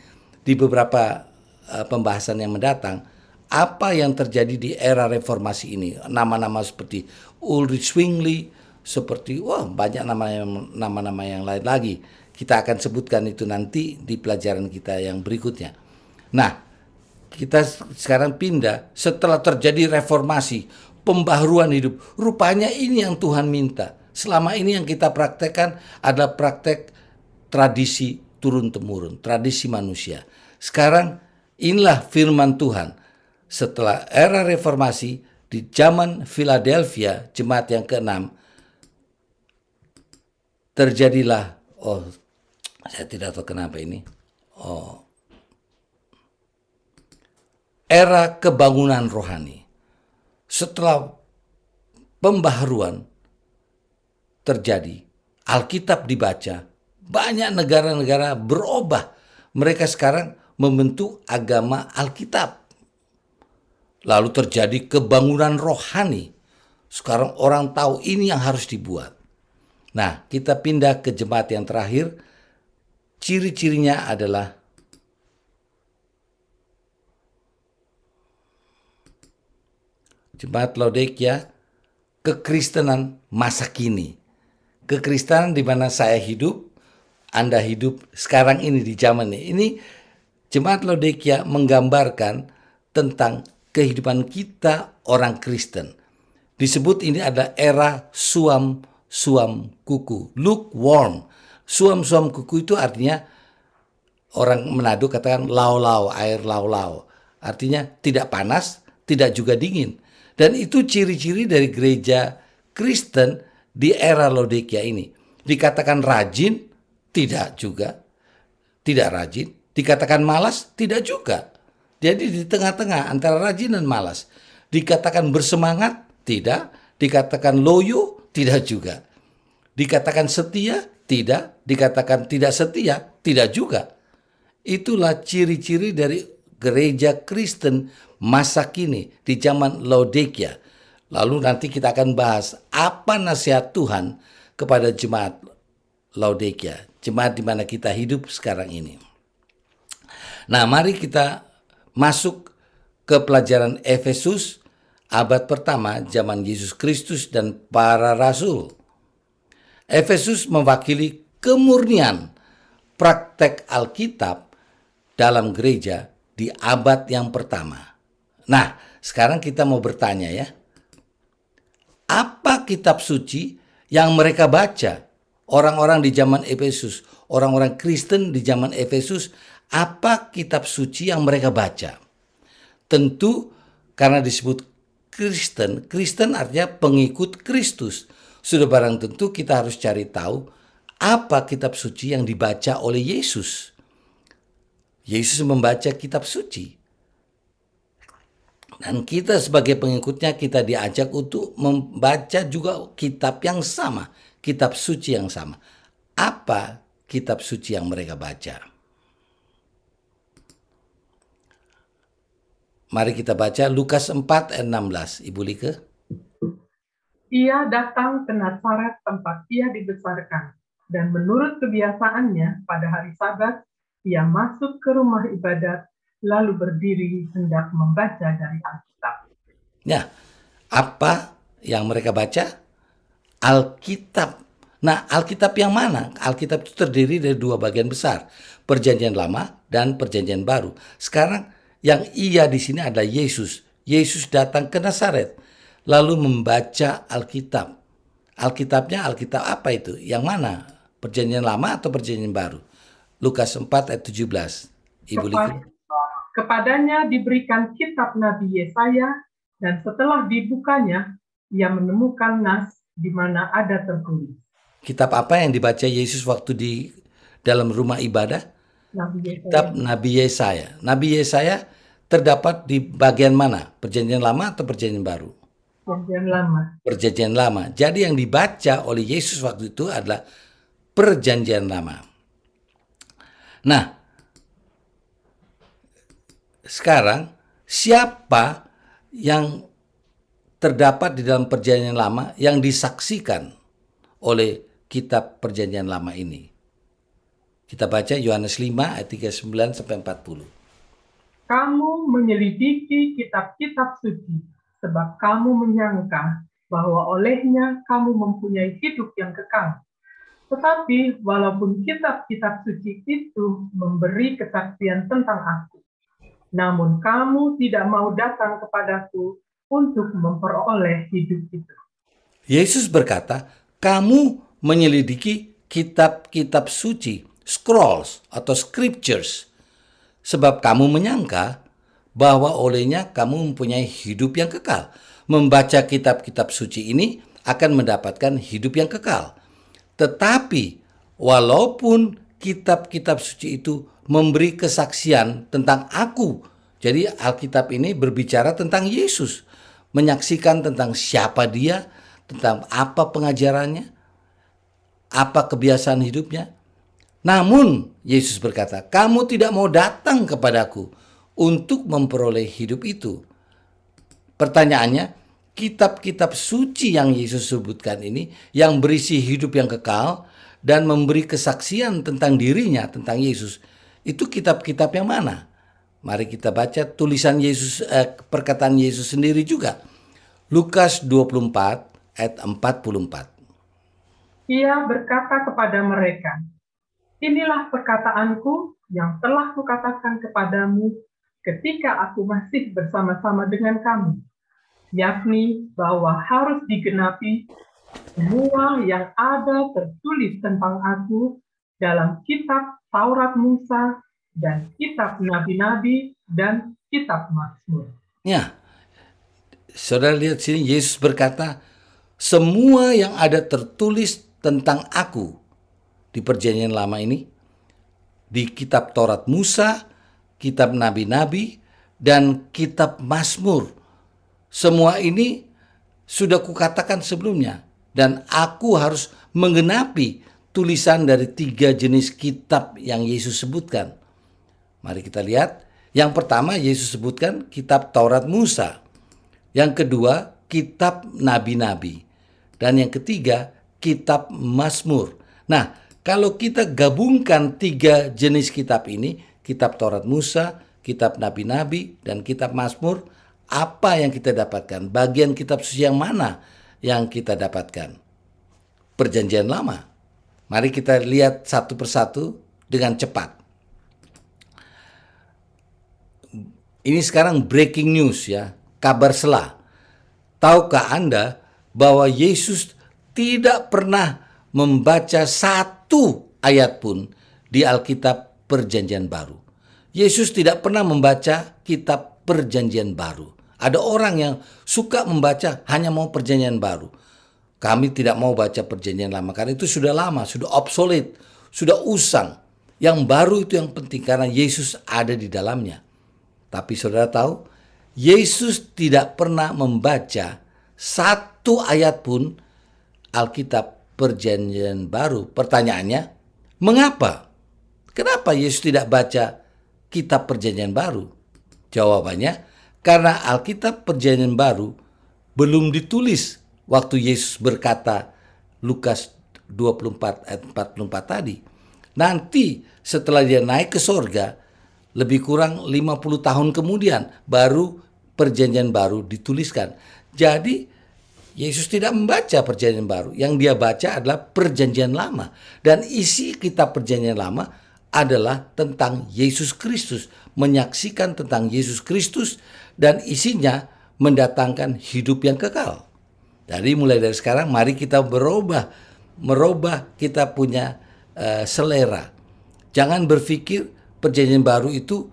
di beberapa pembahasan yang mendatang apa yang terjadi di era reformasi ini. Nama-nama seperti Ulrich Zwingli, seperti banyak nama-nama yang lain lagi. Kita akan sebutkan itu nanti di pelajaran kita yang berikutnya. Nah, kita sekarang pindah setelah terjadi reformasi, pembaharuan hidup. Rupanya ini yang Tuhan minta. Selama ini yang kita praktekkan adalah praktek tradisi turun-temurun, tradisi manusia. Sekarang inilah firman Tuhan. Setelah era reformasi di zaman Philadelphia, jemaat yang ke-6, terjadilah, saya tidak tahu kenapa ini, era kebangunan rohani. Setelah pembaharuan terjadi, Alkitab dibaca, banyak negara-negara berubah. Mereka sekarang membentuk agama Alkitab. Lalu terjadi kebangunan rohani. Sekarang orang tahu ini yang harus dibuat. Nah, kita pindah ke jemaat yang terakhir. Ciri-cirinya adalah jemaat Laodikia, kekristenan masa kini. Kekristenan di mana saya hidup, Anda hidup sekarang ini di zaman ini. Ini Jemaat Laodikia menggambarkan tentang kehidupan kita orang Kristen. Disebut ini adalah era suam kuku, lukewarm. Suam kuku itu artinya orang Manado katakan lau-lau, air lau-lau. Artinya tidak panas, tidak juga dingin. Dan itu ciri-ciri dari gereja Kristen di era Laodikia ini. Dikatakan rajin, tidak juga. Tidak rajin. Dikatakan malas, tidak juga. Jadi di tengah-tengah antara rajin dan malas. Dikatakan bersemangat, tidak. Dikatakan loyo, tidak juga. Dikatakan setia, tidak. Dikatakan tidak setia, tidak juga. Itulah ciri-ciri dari gereja Kristen masa kini di zaman Laodikia. Lalu nanti kita akan bahas apa nasihat Tuhan kepada jemaat Laodikia, jemaat di mana kita hidup sekarang ini. Nah, mari kita masuk ke pelajaran Efesus abad pertama zaman Yesus Kristus dan para rasul. Efesus mewakili kemurnian praktek Alkitab dalam gereja di abad yang pertama. Nah, sekarang kita mau bertanya ya. Apa kitab suci yang mereka baca? Orang-orang di zaman Efesus, orang-orang Kristen di zaman Efesus, apa kitab suci yang mereka baca? Tentu karena disebut Kristen, Kristen artinya pengikut Kristus. Sudah barang tentu kita harus cari tahu apa kitab suci yang dibaca oleh Yesus. Yesus membaca kitab suci. Dan kita sebagai pengikutnya kita diajak untuk membaca juga kitab yang sama, kitab suci yang sama. Apa kitab suci yang mereka baca? Mari kita baca Lukas 4 ayat 16, Ibu Like. Ia datang ke Nazaret tempat ia dibesarkan, dan menurut kebiasaannya pada hari Sabat, ia masuk ke rumah ibadat, lalu berdiri hendak membaca dari Alkitab. Ya, apa yang mereka baca? Alkitab. Nah, Alkitab yang mana? Alkitab itu terdiri dari dua bagian besar, Perjanjian Lama dan Perjanjian Baru. Sekarang yang ia di sini adalah Yesus. Yesus datang ke Nazaret, lalu membaca Alkitab. Alkitabnya Alkitab apa itu? Yang mana? Perjanjian Lama atau Perjanjian Baru? Lukas 4 ayat 17. Ibu Like. Kepadanya diberikan kitab Nabi Yesaya, dan setelah dibukanya, ia menemukan nas di mana ada tertulis. Kitab apa yang dibaca Yesus waktu di dalam rumah ibadah? Kitab Nabi Yesaya. Nabi Yesaya terdapat di bagian mana? Perjanjian Lama atau Perjanjian Baru? Perjanjian Lama. Perjanjian Lama. Jadi yang dibaca oleh Yesus waktu itu adalah Perjanjian Lama. Nah, sekarang siapa yang terdapat di dalam Perjanjian Lama yang disaksikan oleh kitab Perjanjian Lama ini? Kita baca Yohanes 5 ayat 39 sampai 40. Kamu menyelidiki kitab-kitab suci, sebab kamu menyangka bahwa olehnya kamu mempunyai hidup yang kekal. Tetapi walaupun kitab-kitab suci itu memberi kesaksian tentang aku, namun kamu tidak mau datang kepadaku untuk memperoleh hidup itu. Yesus berkata, kamu menyelidiki kitab-kitab suci, scrolls atau scriptures, sebab kamu menyangka bahwa olehnya kamu mempunyai hidup yang kekal. Membaca kitab-kitab suci ini akan mendapatkan hidup yang kekal. Tetapi walaupun kitab-kitab suci itu memberi kesaksian tentang aku, jadi Alkitab ini berbicara tentang Yesus, menyaksikan tentang siapa dia, tentang apa pengajarannya, apa kebiasaan hidupnya. Namun Yesus berkata, kamu tidak mau datang kepadaku untuk memperoleh hidup itu. Pertanyaannya, kitab-kitab suci yang Yesus sebutkan ini, yang berisi hidup yang kekal dan memberi kesaksian tentang dirinya, tentang Yesus, itu kitab-kitab yang mana? Mari kita baca tulisan Yesus, perkataan Yesus sendiri juga. Lukas 24 ayat 44. Ia berkata kepada mereka, Inilah perkataanku yang telah kukatakan kepadamu ketika aku masih bersama-sama dengan kamu, yakni bahwa harus digenapi semua yang ada tertulis tentang aku dalam kitab Taurat Musa dan kitab Nabi-Nabi dan kitab Mazmur. Ya, saudara lihat sini, Yesus berkata, semua yang ada tertulis tentang aku di perjanjian lama ini, di kitab Taurat Musa, kitab Nabi-Nabi, dan kitab Mazmur. Semua ini sudah kukatakan sebelumnya, dan aku harus menggenapi tulisan dari 3 jenis kitab yang Yesus sebutkan. Mari kita lihat. Yang pertama Yesus sebutkan kitab Taurat Musa. Yang kedua kitab Nabi-Nabi. Dan yang ketiga kitab Mazmur. Nah, kalau kita gabungkan 3 jenis kitab ini, kitab Taurat Musa, kitab Nabi-Nabi, dan kitab Mazmur, apa yang kita dapatkan? Bagian kitab suci yang mana yang kita dapatkan? Perjanjian Lama. Mari kita lihat satu persatu dengan cepat. Ini sekarang breaking news ya, kabar sela. Tahukah Anda bahwa Yesus tidak pernah membaca satu ayat pun di Alkitab Perjanjian Baru? Yesus tidak pernah membaca kitab Perjanjian Baru. Ada orang yang suka membaca hanya mau Perjanjian Baru. Kami tidak mau baca Perjanjian Lama karena itu sudah lama, sudah obsolete, sudah usang. Yang baru itu yang penting karena Yesus ada di dalamnya. Tapi saudara tahu, Yesus tidak pernah membaca satu ayat pun Alkitab Perjanjian Baru. Pertanyaannya, mengapa? Kenapa Yesus tidak baca kitab Perjanjian Baru? Jawabannya, karena Alkitab Perjanjian Baru belum ditulis waktu Yesus berkata Lukas 24 ayat 44 tadi. Nanti setelah dia naik ke sorga, lebih kurang 50 tahun kemudian baru Perjanjian Baru dituliskan. Jadi Yesus tidak membaca Perjanjian Baru. Yang dia baca adalah Perjanjian Lama. Dan isi kitab Perjanjian Lama adalah tentang Yesus Kristus. Menyaksikan tentang Yesus Kristus dan isinya mendatangkan hidup yang kekal. Jadi mulai dari sekarang mari kita merubah kita punya selera. Jangan berpikir Perjanjian Baru itu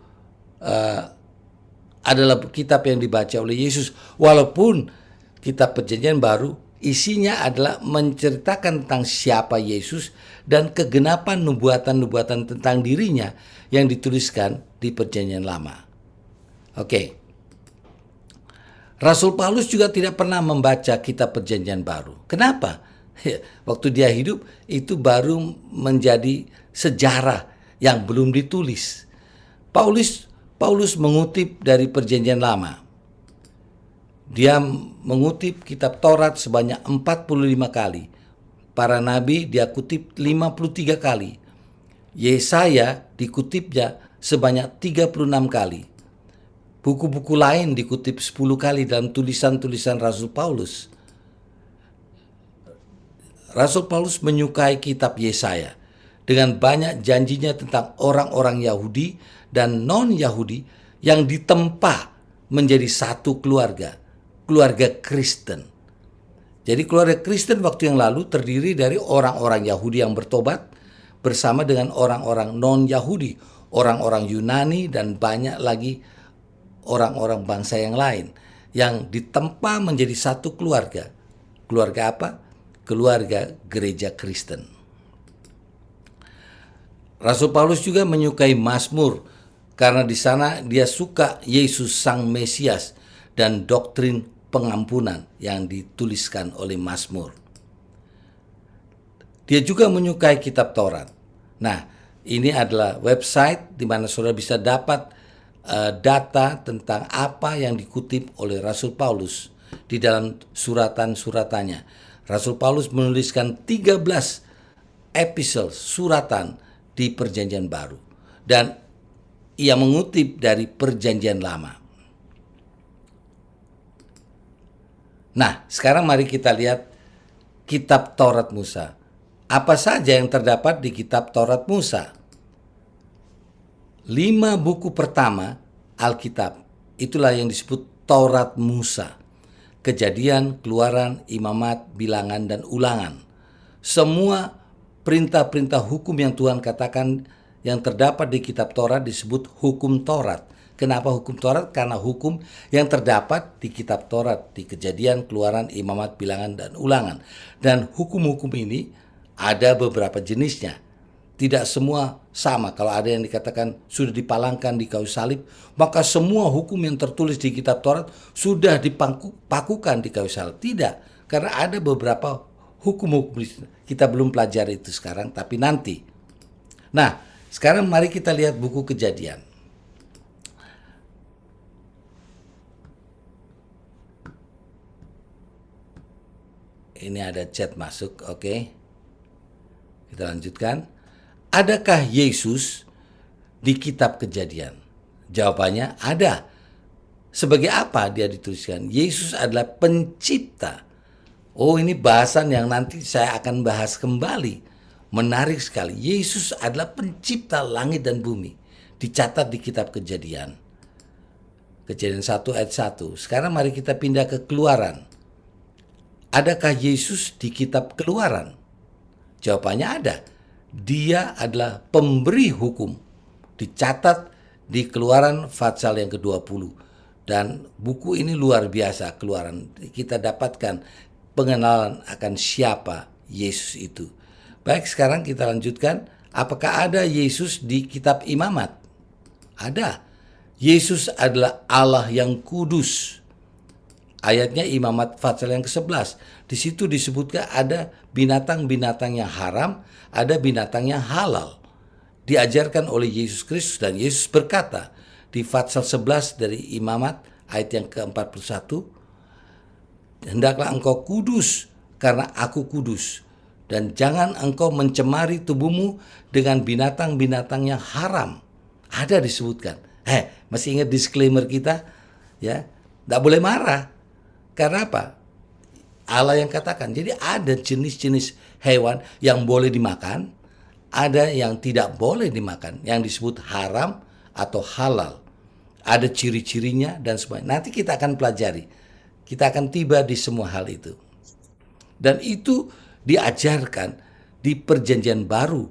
adalah kitab yang dibaca oleh Yesus. Walaupun kitab Perjanjian Baru isinya adalah menceritakan tentang siapa Yesus dan kegenapan nubuatan-nubuatan tentang dirinya yang dituliskan di Perjanjian Lama. Oke. Rasul Paulus juga tidak pernah membaca kitab Perjanjian Baru. Kenapa? Waktu dia hidup itu baru menjadi sejarah yang belum ditulis. Paulus mengutip dari Perjanjian Lama. Dia mengutip kitab Taurat sebanyak 45 kali. Para nabi dia kutip 53 kali. Yesaya dikutipnya sebanyak 36 kali. Buku-buku lain dikutip 10 kali dalam tulisan-tulisan Rasul Paulus. Rasul Paulus menyukai kitab Yesaya dengan banyak janjinya tentang orang-orang Yahudi dan non-Yahudi yang ditempa menjadi satu keluarga Kristen. Jadi keluarga Kristen waktu yang lalu terdiri dari orang-orang Yahudi yang bertobat bersama dengan orang-orang non-Yahudi, orang-orang Yunani dan banyak lagi orang-orang bangsa yang lain yang ditempa menjadi satu keluarga. Keluarga apa? Keluarga gereja Kristen. Rasul Paulus juga menyukai Mazmur karena di sana dia suka Yesus Sang Mesias dan doktrin pengampunan yang dituliskan oleh Mazmur. Dia juga menyukai kitab Taurat. Nah, ini adalah website di mana saudara bisa dapat data tentang apa yang dikutip oleh Rasul Paulus di dalam suratan-suratannya. Rasul Paulus menuliskan 13 episode suratan di Perjanjian Baru dan ia mengutip dari Perjanjian Lama. Nah, sekarang mari kita lihat kitab Taurat Musa. Apa saja yang terdapat di kitab Taurat Musa? 5 buku pertama Alkitab, itulah yang disebut Taurat Musa. Kejadian, Keluaran, Imamat, Bilangan, dan Ulangan. Semua perintah-perintah hukum yang Tuhan katakan yang terdapat di kitab Taurat disebut hukum Taurat. Kenapa hukum Taurat? Karena hukum yang terdapat di kitab Taurat, di Kejadian, Keluaran, Imamat, Bilangan, dan Ulangan. Dan hukum-hukum ini ada beberapa jenisnya. Tidak semua sama. Kalau ada yang dikatakan sudah dipalangkan di kayu salib, maka semua hukum yang tertulis di kitab Taurat sudah dipakukan di kayu salib. Tidak, karena ada beberapa hukum-hukum. Kita belum pelajari itu sekarang, tapi nanti. Nah, sekarang mari kita lihat buku Kejadian. Ini ada chat masuk, oke. Kita lanjutkan. Adakah Yesus di kitab Kejadian? Jawabannya ada. Sebagai apa dia dituliskan? Yesus adalah pencipta. Oh, ini bahasan yang nanti saya akan bahas kembali. Menarik sekali. Yesus adalah pencipta langit dan bumi. Dicatat di kitab Kejadian. Kejadian 1 ayat 1. Sekarang mari kita pindah ke Keluaran. Adakah Yesus di kitab Keluaran? Jawabannya ada. Dia adalah pemberi hukum. Dicatat di Keluaran pasal yang ke-20. Dan buku ini luar biasa, Keluaran. Kita dapatkan pengenalan akan siapa Yesus itu. Baik, sekarang kita lanjutkan. Apakah ada Yesus di kitab Imamat? Ada. Yesus adalah Allah yang kudus. Ayatnya Imamat pasal yang ke-11. Di situ disebutkan ada binatang-binatang yang haram, ada binatang yang halal. Diajarkan oleh Yesus Kristus, dan Yesus berkata di pasal 11 dari Imamat ayat yang ke-41, hendaklah engkau kudus karena aku kudus, dan jangan engkau mencemari tubuhmu dengan binatang-binatang yang haram. Ada disebutkan. Masih ingat disclaimer kita? Ya, tidak boleh marah. Karena apa? Allah yang katakan. Jadi ada jenis-jenis hewan yang boleh dimakan, ada yang tidak boleh dimakan, yang disebut haram atau halal. Ada ciri-cirinya dan sebagainya. Nanti kita akan pelajari. Kita akan tiba di semua hal itu. Dan itu diajarkan di Perjanjian Baru.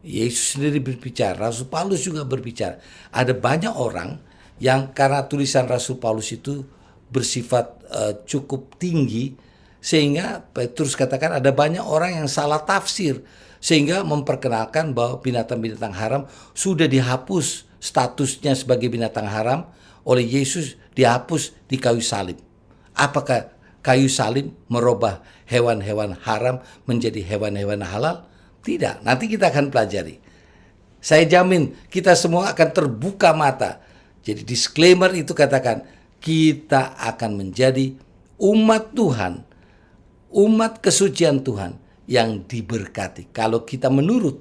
Yesus sendiri berbicara, Rasul Paulus juga berbicara. Ada banyak orang yang karena tulisan Rasul Paulus itu bersifat cukup tinggi, sehingga Petrus katakan ada banyak orang yang salah tafsir, sehingga memperkenalkan bahwa binatang-binatang haram sudah dihapus statusnya sebagai binatang haram oleh Yesus, dihapus di kayu salib. Apakah kayu salib merubah hewan-hewan haram menjadi hewan-hewan halal? Tidak, nanti kita akan pelajari. Saya jamin kita semua akan terbuka mata. Jadi disclaimer itu katakan, kita akan menjadi umat Tuhan, umat kesucian Tuhan yang diberkati kalau kita menurut.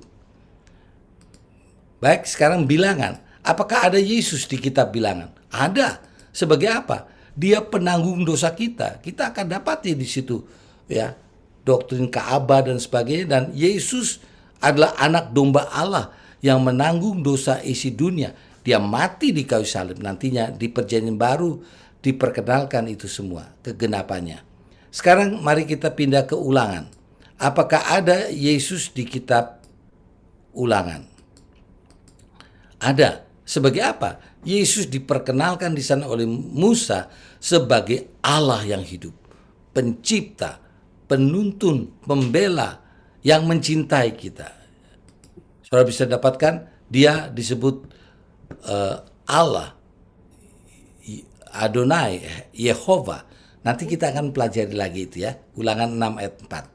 Baik, sekarang Bilangan. Apakah ada Yesus di kitab Bilangan? Ada. Sebagai apa? Dia penanggung dosa kita. Kita akan dapati di situ, ya, doktrin Ka'bah dan sebagainya. Dan Yesus adalah anak domba Allah yang menanggung dosa isi dunia. Dia mati di kayu salib. Nantinya di Perjanjian Baru diperkenalkan itu semua, kegenapannya. Sekarang mari kita pindah ke Ulangan. Apakah ada Yesus di kitab Ulangan? Ada. Sebagai apa? Yesus diperkenalkan di sana oleh Musa sebagai Allah yang hidup, pencipta, penuntun, pembela, yang mencintai kita. Saudara bisa dapatkan, dia disebut Allah, Adonai, Yehova. Nanti kita akan pelajari lagi itu ya, Ulangan 6 ayat 4.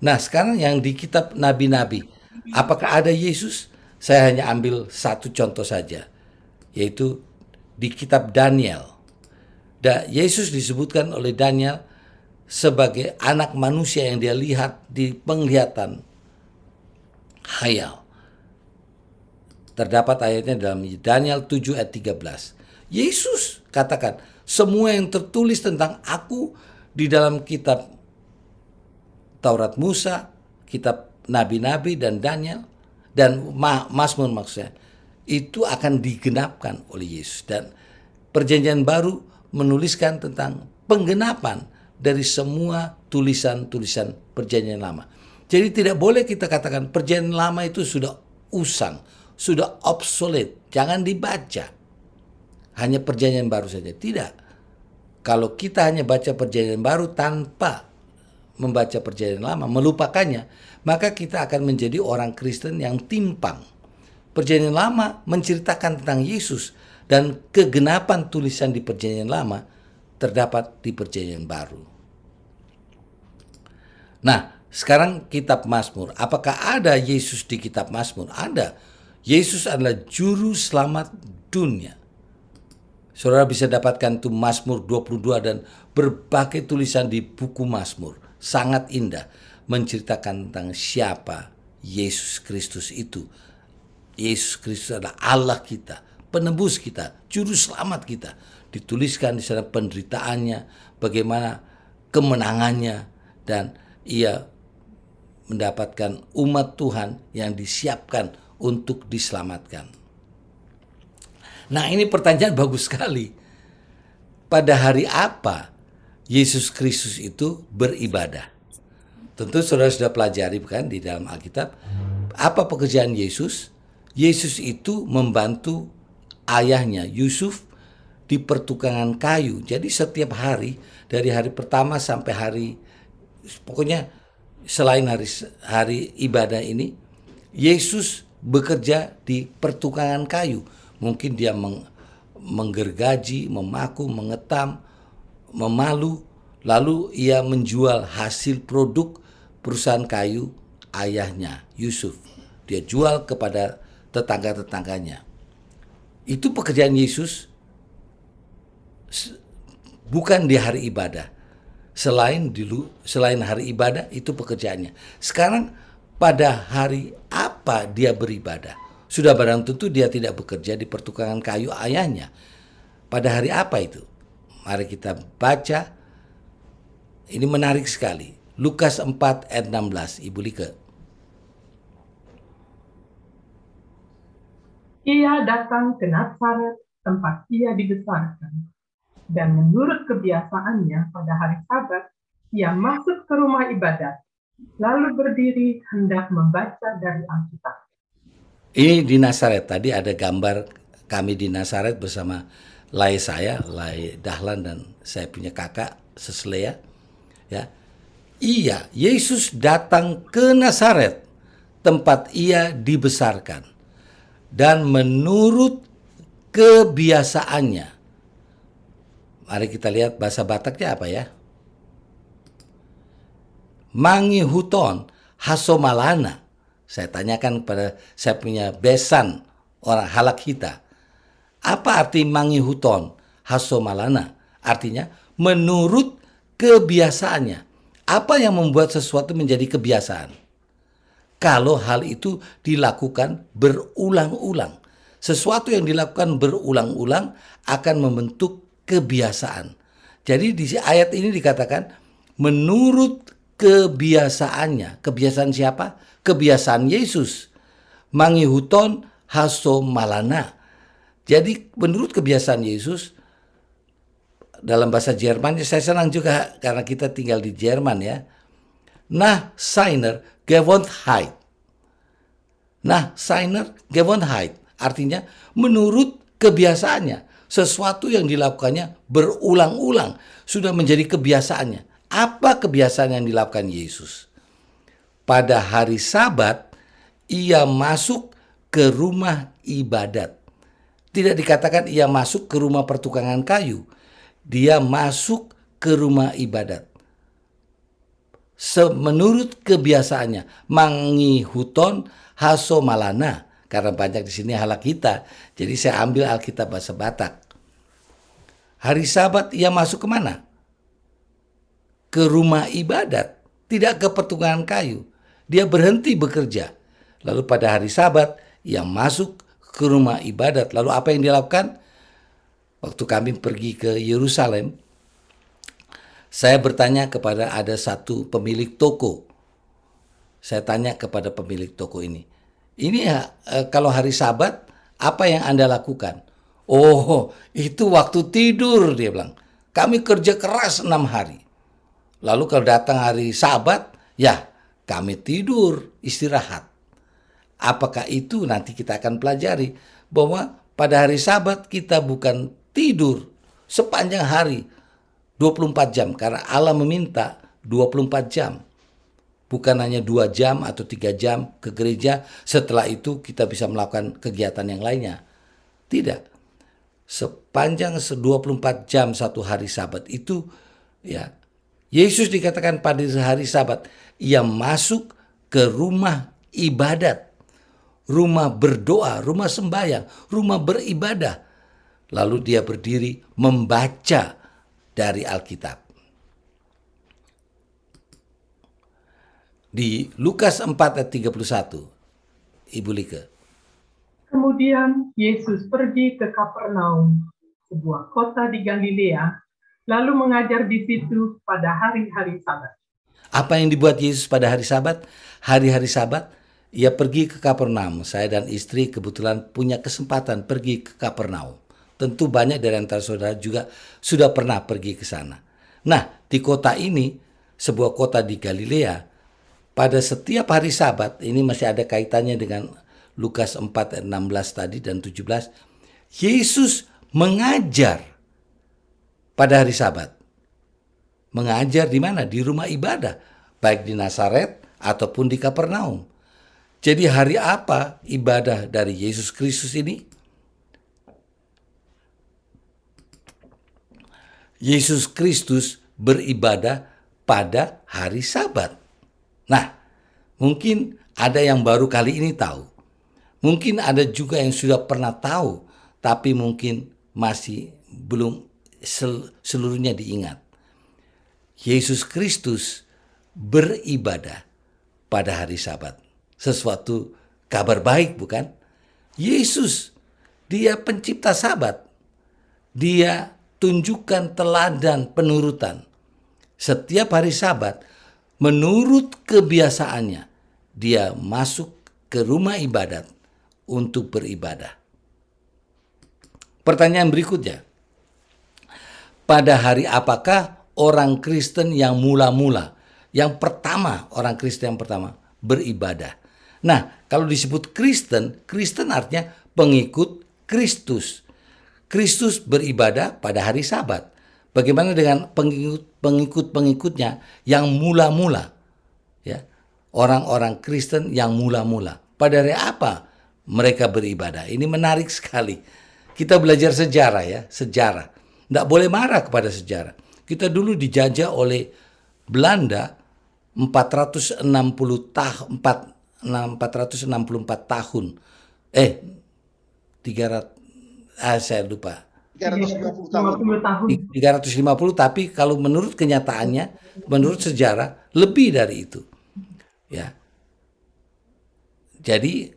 Nah, sekarang yang di kitab Nabi-Nabi, apakah ada Yesus? Saya hanya ambil satu contoh saja, yaitu di kitab Daniel. Yesus disebutkan oleh Daniel sebagai anak manusia yang dia lihat di penglihatan hayal. Terdapat ayatnya dalam Daniel 7 ayat 13. Yesus katakan, semua yang tertulis tentang aku di dalam kitab Taurat Musa, kitab Nabi-Nabi dan Daniel, dan Mazmur maksudnya, itu akan digenapkan oleh Yesus. Dan Perjanjian Baru menuliskan tentang penggenapan dari semua tulisan-tulisan Perjanjian Lama. Jadi tidak boleh kita katakan Perjanjian Lama itu sudah usang, sudah obsolete, jangan dibaca. Hanya Perjanjian Baru saja. Tidak. Kalau kita hanya baca Perjanjian Baru tanpa membaca Perjanjian Lama, melupakannya, maka kita akan menjadi orang Kristen yang timpang. Perjanjian Lama menceritakan tentang Yesus, dan kegenapan tulisan di Perjanjian Lama terdapat di Perjanjian Baru. Nah, sekarang kitab Mazmur. Apakah ada Yesus di kitab Mazmur? Ada. Yesus adalah juru selamat dunia. Saudara bisa dapatkan itu Mazmur 22 dan berbagai tulisan di buku Mazmur. Sangat indah menceritakan tentang siapa Yesus Kristus itu. Yesus Kristus adalah Allah kita, penebus kita, juru selamat kita. Dituliskan di sana penderitaannya, bagaimana kemenangannya, dan ia mendapatkan umat Tuhan yang disiapkan untuk diselamatkan. Nah, ini pertanyaan bagus sekali. Pada hari apa Yesus Kristus itu beribadah? Tentu saudara sudah pelajari bukan di dalam Alkitab. Apa pekerjaan Yesus? Yesus itu membantu ayahnya Yusuf di pertukangan kayu. Jadi setiap hari, dari hari pertama sampai pokoknya selain hari ibadah ini, Yesus bekerja di pertukangan kayu. Mungkin dia menggergaji, memaku, mengetam, memalu, lalu ia menjual hasil produk perusahaan kayu ayahnya Yusuf. Dia jual kepada tetangga-tetangganya. Itu pekerjaan Yesus bukan di hari ibadah. Selain hari ibadah itu pekerjaannya. Sekarang pada hari apa dia beribadah? Sudah barang tentu dia tidak bekerja di pertukangan kayu ayahnya. Pada hari apa itu? Mari kita baca. Ini menarik sekali. Lukas 4 ayat 16, Ibu Like. Ia datang ke Nazaret, tempat ia dibesarkan. Dan menurut kebiasaannya pada hari Sabat, ia masuk ke rumah ibadat, lalu berdiri hendak membaca dari Alkitab. Ini di Nazaret. Tadi ada gambar kami di Nazaret bersama Lai Dahlan dan saya punya kakak Seslea. Ya, Yesus datang ke Nazaret, tempat ia dibesarkan, dan menurut kebiasaannya. Mari kita lihat bahasa Bataknya apa ya. Mangi huton hasomalana. Saya tanyakan kepada saya punya besan orang halak kita. Apa arti mangi huton hasomalana? Artinya menurut kebiasaannya. Apa yang membuat sesuatu menjadi kebiasaan? Kalau hal itu dilakukan berulang-ulang. Sesuatu yang dilakukan berulang-ulang akan membentuk kebiasaan. Jadi di ayat ini dikatakan menurut kebiasaannya. Kebiasaan siapa? Kebiasaan Yesus. Mangihuton hasomalana. Jadi menurut kebiasaan Yesus, dalam bahasa Jerman, saya senang juga karena kita tinggal di Jerman ya. Nach seiner Gewohnheit. Nach seiner Gewohnheit. Artinya menurut kebiasaannya. Sesuatu yang dilakukannya berulang-ulang. Sudah menjadi kebiasaannya. Apa kebiasaan yang dilakukan Yesus? Pada hari Sabat, ia masuk ke rumah ibadat. Tidak dikatakan ia masuk ke rumah pertukangan kayu. Dia masuk ke rumah ibadat. Menurut kebiasaannya, mangihuton hasomalana. Karena banyak di sini halak kita, jadi saya ambil Alkitab bahasa Batak. Hari Sabat ia masuk kemana? Ke rumah ibadat, tidak ke pertukangan kayu. Dia berhenti bekerja. Lalu pada hari Sabat ia masuk ke rumah ibadat. Lalu apa yang dia lakukan? Waktu kami pergi ke Yerusalem, Saya bertanya kepada ada satu pemilik toko. Saya tanya kepada pemilik toko ini kalau hari Sabat, apa yang Anda lakukan? Oh, itu waktu tidur, dia bilang. Kami kerja keras 6 hari. Lalu kalau datang hari Sabat, ya kami tidur, istirahat. Apakah itu nanti kita akan pelajari bahwa pada hari Sabat kita bukan tidur sepanjang hari 24 jam karena Allah meminta 24 jam. Bukan hanya 2 jam atau 3 jam ke gereja, setelah itu kita bisa melakukan kegiatan yang lainnya. Tidak. Sepanjang 24 jam satu hari Sabat itu, ya, Yesus dikatakan pada hari Sabat, ia masuk ke rumah ibadat, rumah berdoa, rumah sembahyang, rumah beribadah. Lalu dia berdiri membaca dari Alkitab. Di Lukas 4 ayat 31, Ibu Lika. Kemudian Yesus pergi ke Kapernaum, sebuah kota di Galilea, lalu mengajar di situ pada hari-hari Sabat. Apa yang dibuat Yesus pada hari Sabat? Hari-hari Sabat, ia pergi ke Kapernaum. Saya dan istri kebetulan punya kesempatan pergi ke Kapernaum. Tentu banyak dari antara saudara juga sudah pernah pergi ke sana. Nah, di kota ini, sebuah kota di Galilea, pada setiap hari Sabat, ini masih ada kaitannya dengan Lukas 4 ayat 16 tadi dan 17, Yesus mengajar pada hari Sabat. Mengajar di mana? Di rumah ibadah, baik di Nazaret ataupun di Kapernaum. Jadi hari apa ibadah dari Yesus Kristus ini? Yesus Kristus beribadah pada hari Sabat. Nah, mungkin ada yang baru kali ini tahu. Mungkin ada juga yang sudah pernah tahu, tapi mungkin masih belum seluruhnya diingat. Yesus Kristus beribadah pada hari Sabat. Sesuatu kabar baik, bukan? Yesus, dia pencipta Sabat. Dia tunjukkan teladan penurutan. Setiap hari Sabat, menurut kebiasaannya, dia masuk ke rumah ibadat untuk beribadah. Pertanyaan berikutnya, pada hari apakah orang Kristen yang mula-mula, yang pertama, orang Kristen yang pertama beribadah? Nah, kalau disebut Kristen, Kristen artinya pengikut Kristus. Kristus beribadah pada hari Sabat. Bagaimana dengan pengikut-pengikutnya yang mula-mula? Ya, orang-orang Kristen yang mula-mula. Pada hari apa mereka beribadah? Ini menarik sekali. Kita belajar sejarah ya, sejarah. Tidak boleh marah kepada sejarah. Kita dulu dijajah oleh Belanda 464 tahun. 300, saya lupa. 350 tahun. 350, tapi kalau menurut kenyataannya, menurut sejarah lebih dari itu. Ya. Jadi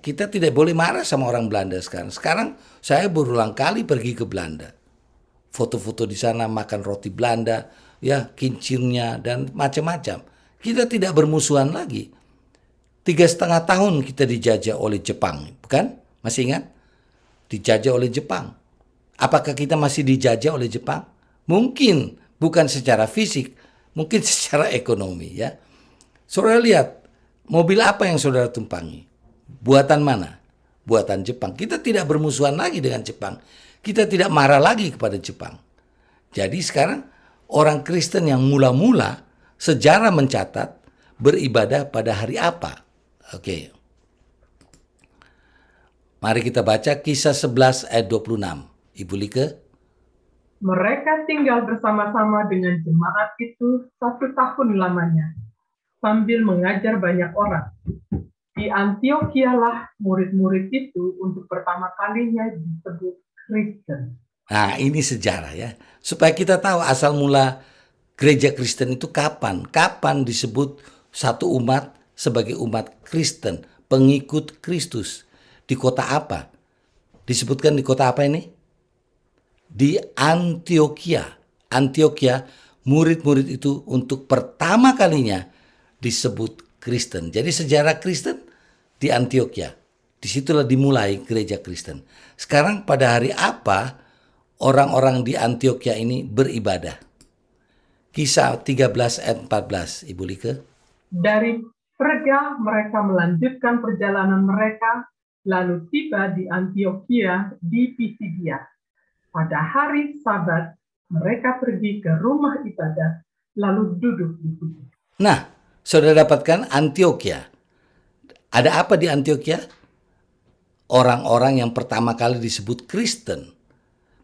kita tidak boleh marah sama orang Belanda sekarang. Sekarang saya berulang kali pergi ke Belanda. Foto-foto di sana, makan roti Belanda, ya, kincirnya dan macam-macam. Kita tidak bermusuhan lagi. 3,5 tahun kita dijajah oleh Jepang, bukan? Masih ingat? Dijajah oleh Jepang. Apakah kita masih dijajah oleh Jepang? Mungkin bukan secara fisik, mungkin secara ekonomi ya. Saudara lihat, mobil apa yang saudara tumpangi? Buatan mana? Buatan Jepang. Kita tidak bermusuhan lagi dengan Jepang. Kita tidak marah lagi kepada Jepang. Jadi sekarang orang Kristen yang mula-mula sejarah mencatat beribadah pada hari apa? Oke. Mari kita baca Kisah 11 ayat 26. Ibu Lika. Mereka tinggal bersama-sama dengan jemaat itu 1 tahun lamanya, sambil mengajar banyak orang. Di Antiokhia lah murid-murid itu untuk pertama kalinya disebut Kristen. Nah, ini sejarah ya. Supaya kita tahu asal mula gereja Kristen itu kapan. Kapan disebut satu umat sebagai umat Kristen, pengikut Kristus. Di kota apa? Disebutkan di kota apa ini? Di Antiokhia. Antiokhia murid-murid itu untuk pertama kalinya disebut Kristen. Jadi sejarah Kristen di Antioquia. Disitulah dimulai gereja Kristen. Sekarang pada hari apa orang-orang di Antioquia ini beribadah? Kisah 13 ayat 14, Ibu Like. Dari Perga mereka melanjutkan perjalanan mereka, lalu tiba di Antioquia di Pisidia. Pada hari Sabat, mereka pergi ke rumah ibadat, lalu duduk di situ. Nah, saudara dapatkan Antioquia. Ada apa di Antioquia? Orang-orang yang pertama kali disebut Kristen.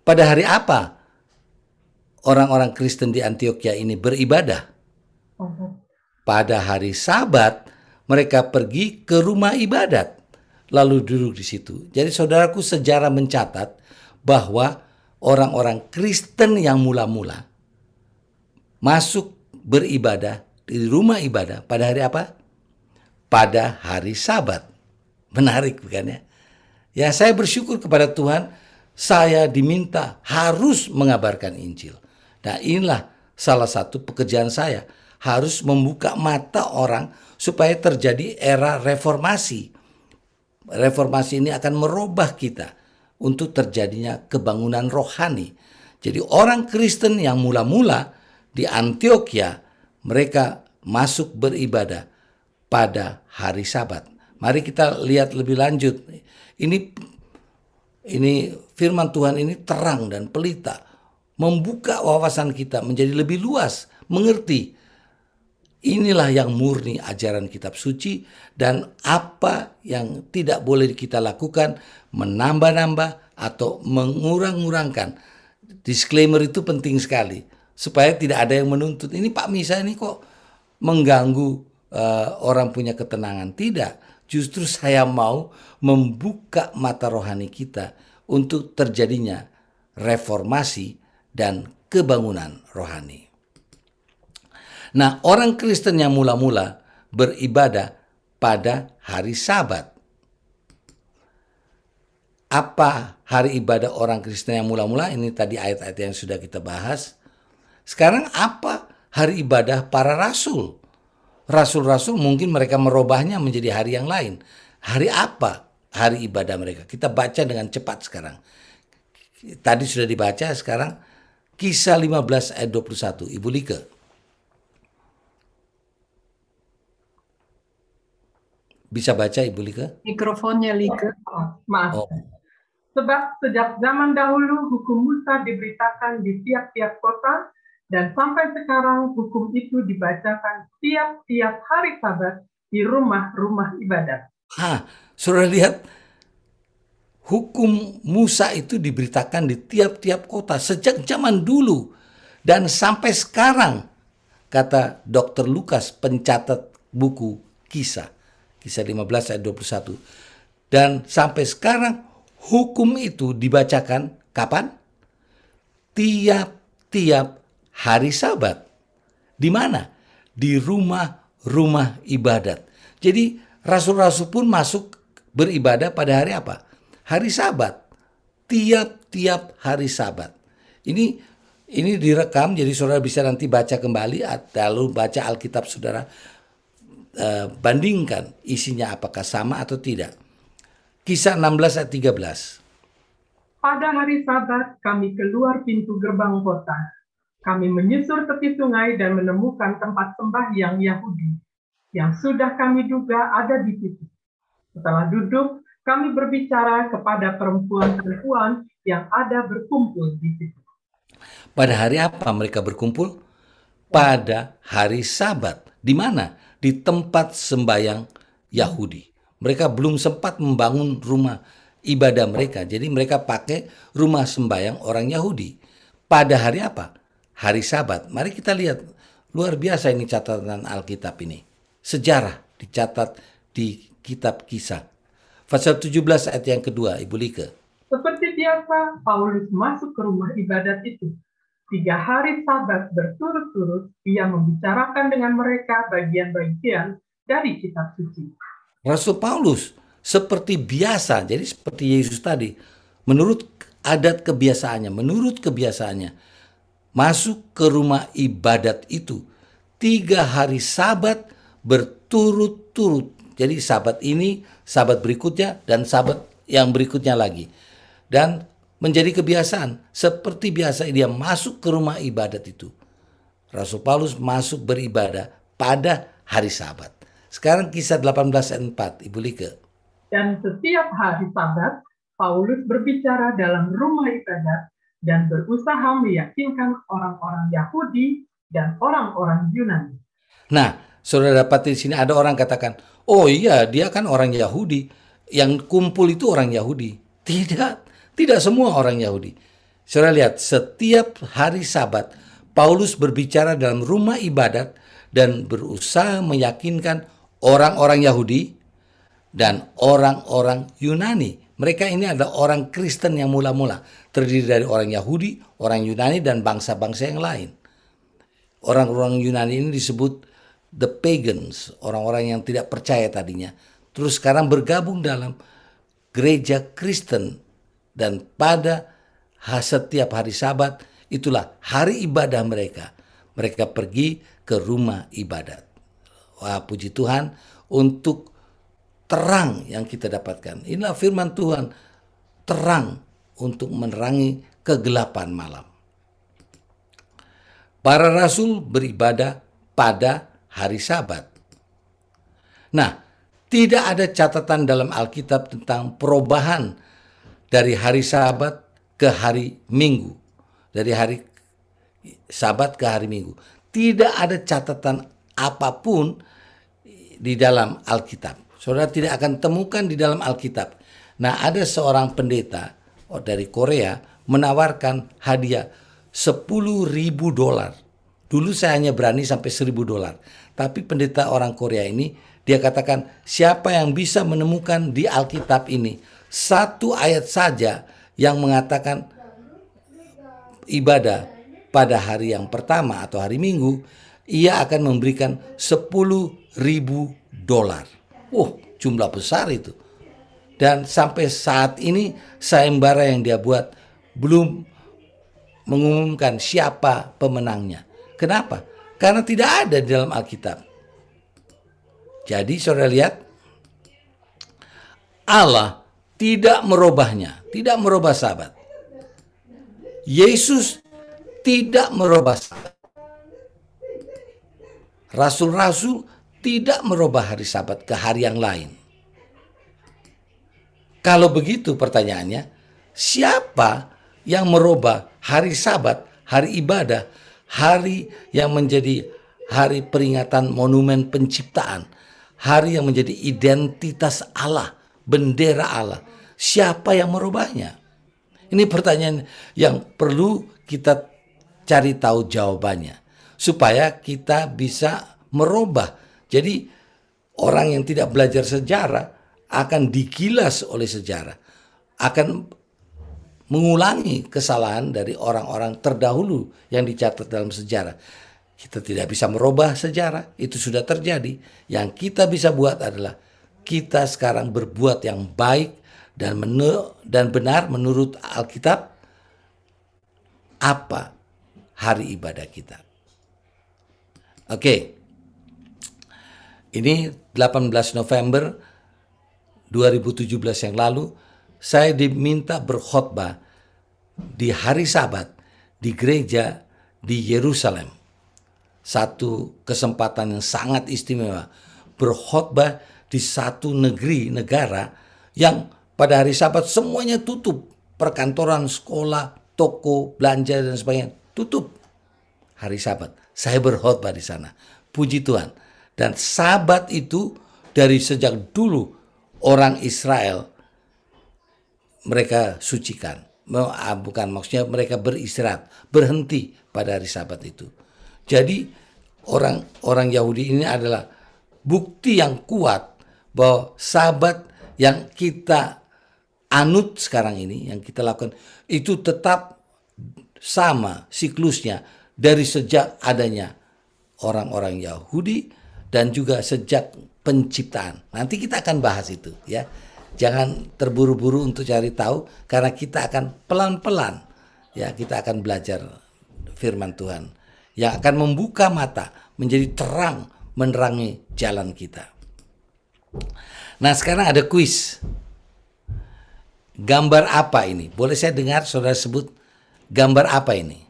Pada hari apa orang-orang Kristen di Antioquia ini beribadah? Pada hari Sabat, mereka pergi ke rumah ibadat, lalu duduk di situ. Jadi saudaraku, sejarah mencatat bahwa orang-orang Kristen yang mula-mula masuk beribadah di rumah ibadah pada hari apa? Pada hari Sabat. Menarik bukan ya? Ya, saya bersyukur kepada Tuhan, saya diminta harus mengabarkan Injil. Nah, inilah salah satu pekerjaan saya, harus membuka mata orang supaya terjadi era reformasi. Reformasi ini akan merubah kita untuk terjadinya kebangunan rohani. Jadi orang Kristen yang mula-mula di Antioquia, mereka masuk beribadah pada hari Sabat. Mari kita lihat lebih lanjut. Ini firman Tuhan ini terang dan pelita, membuka wawasan kita menjadi lebih luas, mengerti. Inilah yang murni ajaran kitab suci, dan apa yang tidak boleh kita lakukan, menambah-nambah atau mengurang-ngurangkan. Disclaimer itu penting sekali, supaya tidak ada yang menuntut, ini Pak Misa ini kok mengganggu orang punya ketenangan. Tidak, justru saya mau membuka mata rohani kita untuk terjadinya reformasi dan kebangunan rohani. Nah, orang Kristen yang mula-mula beribadah pada hari Sabat. Apa hari ibadah orang Kristen yang mula-mula? Ini tadi ayat-ayat yang sudah kita bahas. Sekarang apa hari ibadah para rasul? Rasul-rasul mungkin mereka merubahnya menjadi hari yang lain. Hari apa hari ibadah mereka? Kita baca dengan cepat sekarang. Tadi sudah dibaca, sekarang Kisah 15 ayat 21. Ibu Like. Bisa baca Ibu Like? Mikrofonnya Like. Maaf. Oh. Sebab sejak zaman dahulu hukum Musa diberitakan di tiap-tiap kota, dan sampai sekarang hukum itu dibacakan tiap-tiap hari Sabat di rumah-rumah ibadat. Saudara lihat, hukum Musa itu diberitakan di tiap-tiap kota sejak zaman dulu dan sampai sekarang, kata Dr. Lukas, pencatat buku Kisah 15 ayat 21. Dan sampai sekarang hukum itu dibacakan kapan? Tiap-tiap hari Sabat. Di mana? Di rumah-rumah ibadat. Jadi rasul-rasul pun masuk beribadah pada hari apa? Hari Sabat. Tiap-tiap hari Sabat. Ini direkam, jadi saudara bisa nanti baca kembali, lalu baca Alkitab saudara, bandingkan isinya apakah sama atau tidak. Kisah 16 ayat 13. Pada hari Sabat kami keluar pintu gerbang kota. Kami menyusur tepi sungai dan menemukan tempat sembahyang Yahudi yang sudah kami duga ada di situ. Setelah duduk, kami berbicara kepada perempuan-perempuan yang ada berkumpul di situ. Pada hari apa mereka berkumpul? Pada hari Sabat. Di mana? Di tempat sembahyang Yahudi. Mereka belum sempat membangun rumah ibadah mereka. Jadi mereka pakai rumah sembahyang orang Yahudi. Pada hari apa? Hari Sabat. Mari kita lihat. Luar biasa ini catatan Alkitab ini. Sejarah dicatat di kitab Kisah. Pasal 17 ayat yang kedua, Ibu Like. Seperti biasa, Paulus masuk ke rumah ibadat itu. 3 hari Sabat berturut-turut, ia membicarakan dengan mereka bagian-bagian dari kitab suci. Rasul Paulus seperti biasa, jadi seperti Yesus tadi, menurut adat kebiasaannya, masuk ke rumah ibadat itu 3 hari Sabat berturut-turut. Jadi Sabat ini, Sabat berikutnya, dan Sabat yang berikutnya lagi. Dan menjadi kebiasaan, seperti biasa dia masuk ke rumah ibadat itu. Rasul Paulus masuk beribadah pada hari Sabat. Sekarang Kisah 18 ayat 4, Ibu Like. Dan setiap hari Sabat, Paulus berbicara dalam rumah ibadat dan berusaha meyakinkan orang-orang Yahudi dan orang-orang Yunani. Nah, saudara dapat di sini ada orang katakan, oh iya dia kan orang Yahudi, yang kumpul itu orang Yahudi. Tidak semua orang Yahudi. Saudara lihat, setiap hari Sabat, Paulus berbicara dalam rumah ibadat dan berusaha meyakinkan orang-orang Yahudi dan orang-orang Yunani. Mereka ini adalah orang Kristen yang mula-mula, terdiri dari orang Yahudi, orang Yunani, dan bangsa-bangsa yang lain. Orang-orang Yunani ini disebut the pagans, orang-orang yang tidak percaya tadinya. Terus sekarang bergabung dalam gereja Kristen. Dan pada setiap hari Sabat, itulah hari ibadah mereka. Mereka pergi ke rumah ibadat. Wah, puji Tuhan untuk terang yang kita dapatkan. Inilah firman Tuhan, terang untuk menerangi kegelapan malam. Para rasul beribadah pada hari Sabat. Nah, tidak ada catatan dalam Alkitab tentang perubahan dari hari Sabat ke hari Minggu. Dari hari Sabat ke hari Minggu. Tidak ada catatan apapun di dalam Alkitab. Saudara tidak akan temukan di dalam Alkitab. Nah, ada seorang pendeta dari Korea menawarkan hadiah $10.000. Dulu saya hanya berani sampai $1.000. Tapi pendeta orang Korea ini, dia katakan, siapa yang bisa menemukan di Alkitab ini satu ayat saja yang mengatakan ibadah pada hari yang pertama atau hari Minggu, ia akan memberikan $10.000. Oh, jumlah besar itu. Dan sampai saat ini sayembara yang dia buat belum mengumumkan siapa pemenangnya. Kenapa? Karena tidak ada di dalam Alkitab. Jadi saudara lihat, Allah tidak merubahnya, tidak merubah Sabat. Yesus tidak merubah Sabat. Rasul-rasul tidak merubah hari Sabat ke hari yang lain. Kalau begitu pertanyaannya, siapa yang merubah hari Sabat, hari ibadah, hari yang menjadi hari peringatan monumen penciptaan, hari yang menjadi identitas Allah, bendera Allah? Siapa yang merubahnya? Ini pertanyaan yang perlu kita cari tahu jawabannya, supaya kita bisa merubah. Jadi orang yang tidak belajar sejarah akan digilas oleh sejarah, akan mengulangi kesalahan dari orang-orang terdahulu yang dicatat dalam sejarah. Kita tidak bisa merubah sejarah, itu sudah terjadi. Yang kita bisa buat adalah kita sekarang berbuat yang baik dan benar menurut Alkitab. Apa hari ibadah kita? Oke. Ini 18 November 2017 yang lalu, saya diminta berkhotbah di hari Sabat di gereja di Yerusalem. Satu kesempatan yang sangat istimewa, berkhotbah di satu negara yang pada hari Sabat semuanya tutup. Perkantoran, sekolah, toko, belanja dan sebagainya tutup. Hari Sabat saya berkhotbah di sana. Puji Tuhan. Dan Sabat itu dari sejak dulu orang Israel mereka sucikan. Bukan, maksudnya mereka beristirahat, berhenti pada hari Sabat itu. Jadi orang Yahudi ini adalah bukti yang kuat bahwa Sabat yang kita anut sekarang ini, yang kita lakukan, itu tetap sama siklusnya dari sejak adanya orang-orang Yahudi dan juga sejak penciptaan. Nanti kita akan bahas itu ya. Jangan terburu-buru untuk cari tahu, karena kita akan pelan-pelan ya, kita akan belajar firman Tuhan yang akan membuka mata menjadi terang menerangi jalan kita. Nah, sekarang ada kuis. Gambar apa ini? Boleh saya dengar saudara sebut gambar apa ini?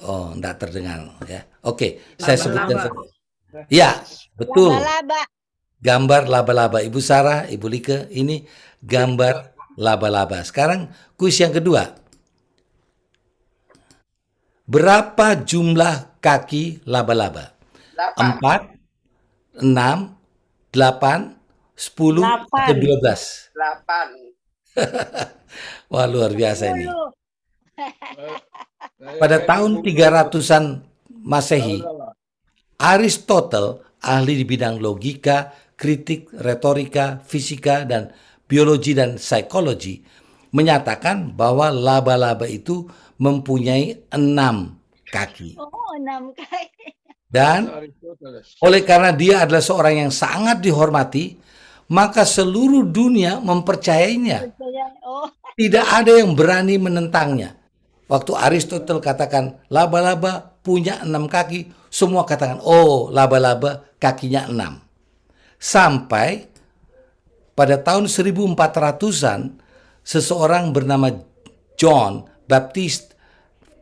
Oh, enggak terdengar ya. Oke, saya sebutkan. Ya, betul. Laba-laba. Gambar laba-laba. Ibu Sarah, Ibu Like, ini gambar laba-laba. Sekarang kuis yang kedua. Berapa jumlah kaki laba-laba? 4, 6, 8, 10, atau 12? 8. Wah, luar biasa ini. 10. Pada tahun 300-an Masehi, Aristotle, ahli di bidang logika, kritik, retorika, fisika, dan biologi dan psikologi, menyatakan bahwa laba-laba itu mempunyai 6 kaki. Oh, 6 kaki. Dan oleh karena dia adalah seorang yang sangat dihormati, maka seluruh dunia mempercayainya. Oh, Tidak ada yang berani menentangnya. Waktu Aristotle katakan laba-laba punya 6 kaki, semua katakan, oh, laba-laba kakinya 6. Sampai pada tahun 1400-an, seseorang bernama John Baptiste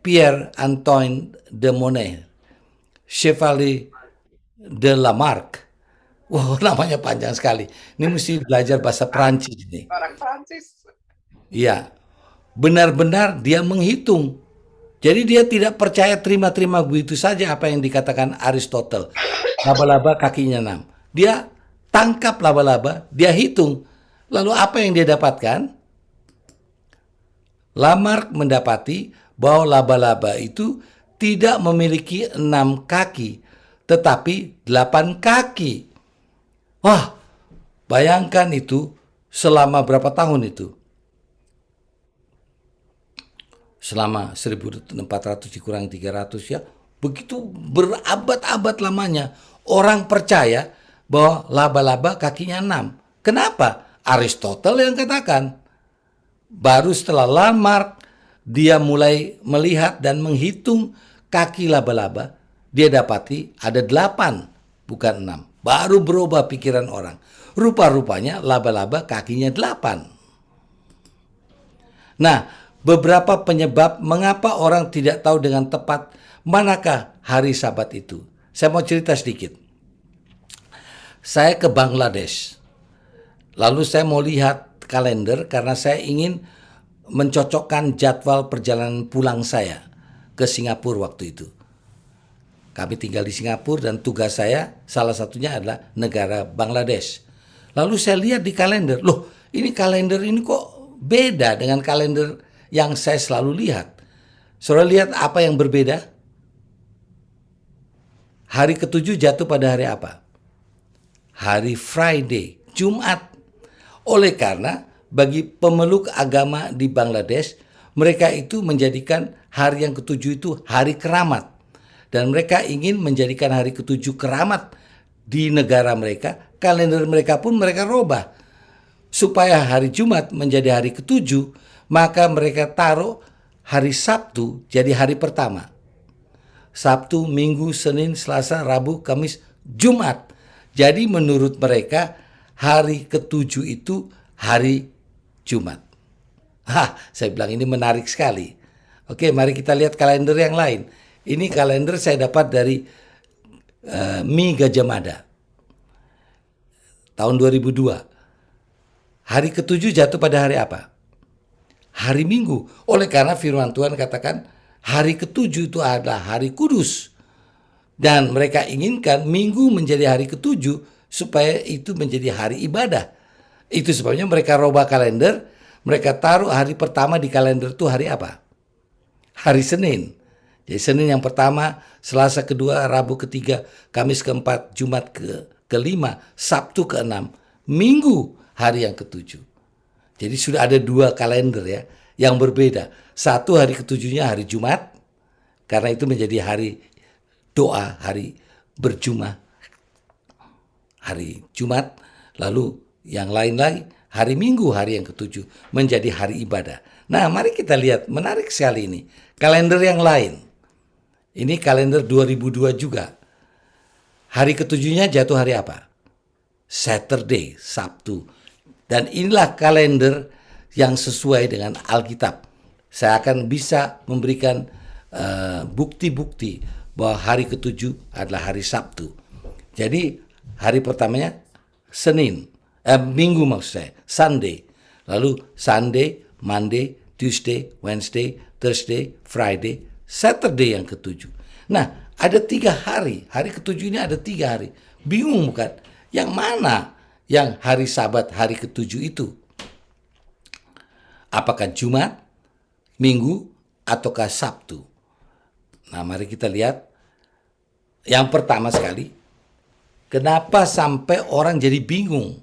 Pierre Antoine de Monnet, Chevalier de Lamarck. Wah, namanya panjang sekali. Ini mesti belajar bahasa Prancis ini. Orang Prancis. Iya, benar-benar dia menghitung. Jadi dia tidak percaya terima-terima begitu saja apa yang dikatakan Aristotle. Laba-laba kakinya 6. Dia tangkap laba-laba, dia hitung. Lalu apa yang dia dapatkan? Lamarck mendapati bahwa laba-laba itu tidak memiliki 6 kaki, tetapi 8 kaki. Wah, bayangkan itu selama berapa tahun itu? Selama 1400 dikurangi 300 ya. Begitu berabad-abad lamanya orang percaya bahwa laba-laba kakinya 6. Kenapa? Aristotle yang katakan. Baru setelah Lamarck dia mulai melihat dan menghitung kaki laba-laba, dia dapati ada 8 bukan 6. Baru berubah pikiran orang. Rupa-rupanya laba-laba kakinya 8. Nah, beberapa penyebab mengapa orang tidak tahu dengan tepat manakah hari Sabat itu. Saya mau cerita sedikit. Saya ke Bangladesh. Lalu saya mau lihat kalender karena saya ingin mencocokkan jadwal perjalanan pulang saya ke Singapura waktu itu. Kami tinggal di Singapura dan tugas saya salah satunya adalah negara Bangladesh. Lalu saya lihat di kalender, loh ini kalender ini kok beda dengan kalender yang saya selalu lihat. Saudara lihat apa yang berbeda? Hari ke-7 jatuh pada hari apa? Hari Friday, Jumat. Oleh karena bagi pemeluk agama di Bangladesh, mereka itu menjadikan hari yang ke-7 itu hari keramat. Dan mereka ingin menjadikan hari ke-7 keramat di negara mereka. Kalender mereka pun mereka robah. Supaya hari Jumat menjadi hari ke-7, maka mereka taruh hari Sabtu jadi hari pertama. Sabtu, Minggu, Senin, Selasa, Rabu, Kamis, Jumat. Jadi menurut mereka hari ke-7 itu hari Jumat. Saya bilang ini menarik sekali. Oke, mari kita lihat kalender yang lain. Ini kalender saya dapat dari Mi Gajah Mada. Tahun 2002. Hari ke-7 jatuh pada hari apa? Hari Minggu. Oleh karena firman Tuhan katakan hari ke-7 itu adalah hari kudus. Dan mereka inginkan Minggu menjadi hari ke-7 supaya itu menjadi hari ibadah. Itu sebabnya mereka robah kalender. Mereka taruh hari pertama di kalender itu hari apa? Hari Senin. Jadi Senin yang pertama, Selasa kedua, Rabu ketiga, Kamis keempat, Jumat kelima, Sabtu keenam, Minggu hari yang ke-7. Jadi sudah ada 2 kalender ya yang berbeda. Satu hari ke-7-nya hari Jumat, karena itu menjadi hari doa, hari berjumah, hari Jumat. Lalu yang lain lagi hari Minggu, hari yang ketujuh, menjadi hari ibadah. Nah, mari kita lihat, menarik sekali ini. Kalender yang lain. Ini kalender 2002 juga. Hari ketujuhnya jatuh hari apa? Saturday, Sabtu. Dan inilah kalender yang sesuai dengan Alkitab. Saya akan bisa memberikan bukti-bukti bahwa hari ketujuh adalah hari Sabtu. Jadi hari pertamanya Minggu maksud saya, Sunday. Lalu Sunday, Monday, Tuesday, Wednesday, Thursday, Friday, Saturday yang ketujuh. Nah, ada 3 hari. Hari ketujuh ini ada 3 hari. Bingung bukan? Yang mana yang hari Sabat, hari ketujuh itu? Apakah Jumat, Minggu, ataukah Sabtu? Nah, mari kita lihat. Yang pertama sekali, kenapa sampai orang jadi bingung?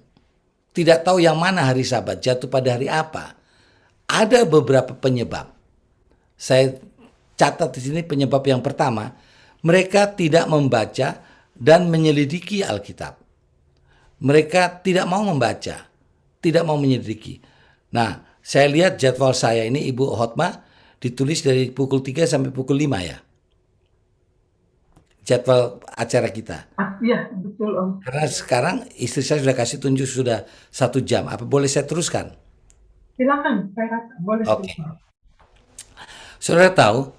Tidak tahu yang mana hari Sabat, jatuh pada hari apa? Ada beberapa penyebab. Saya catat di sini penyebab yang pertama, mereka tidak membaca dan menyelidiki Alkitab. Mereka tidak mau membaca, tidak mau menyelidiki. Nah, saya lihat jadwal saya ini, Ibu Hotma, ditulis dari pukul 3 sampai pukul 5 ya. Jadwal acara kita. Iya, betul Om. Karena sekarang istri saya sudah kasih tunjuk sudah 1 jam. Apa boleh saya teruskan? Silakan, saya rasa boleh. Oke. Saudara tahu,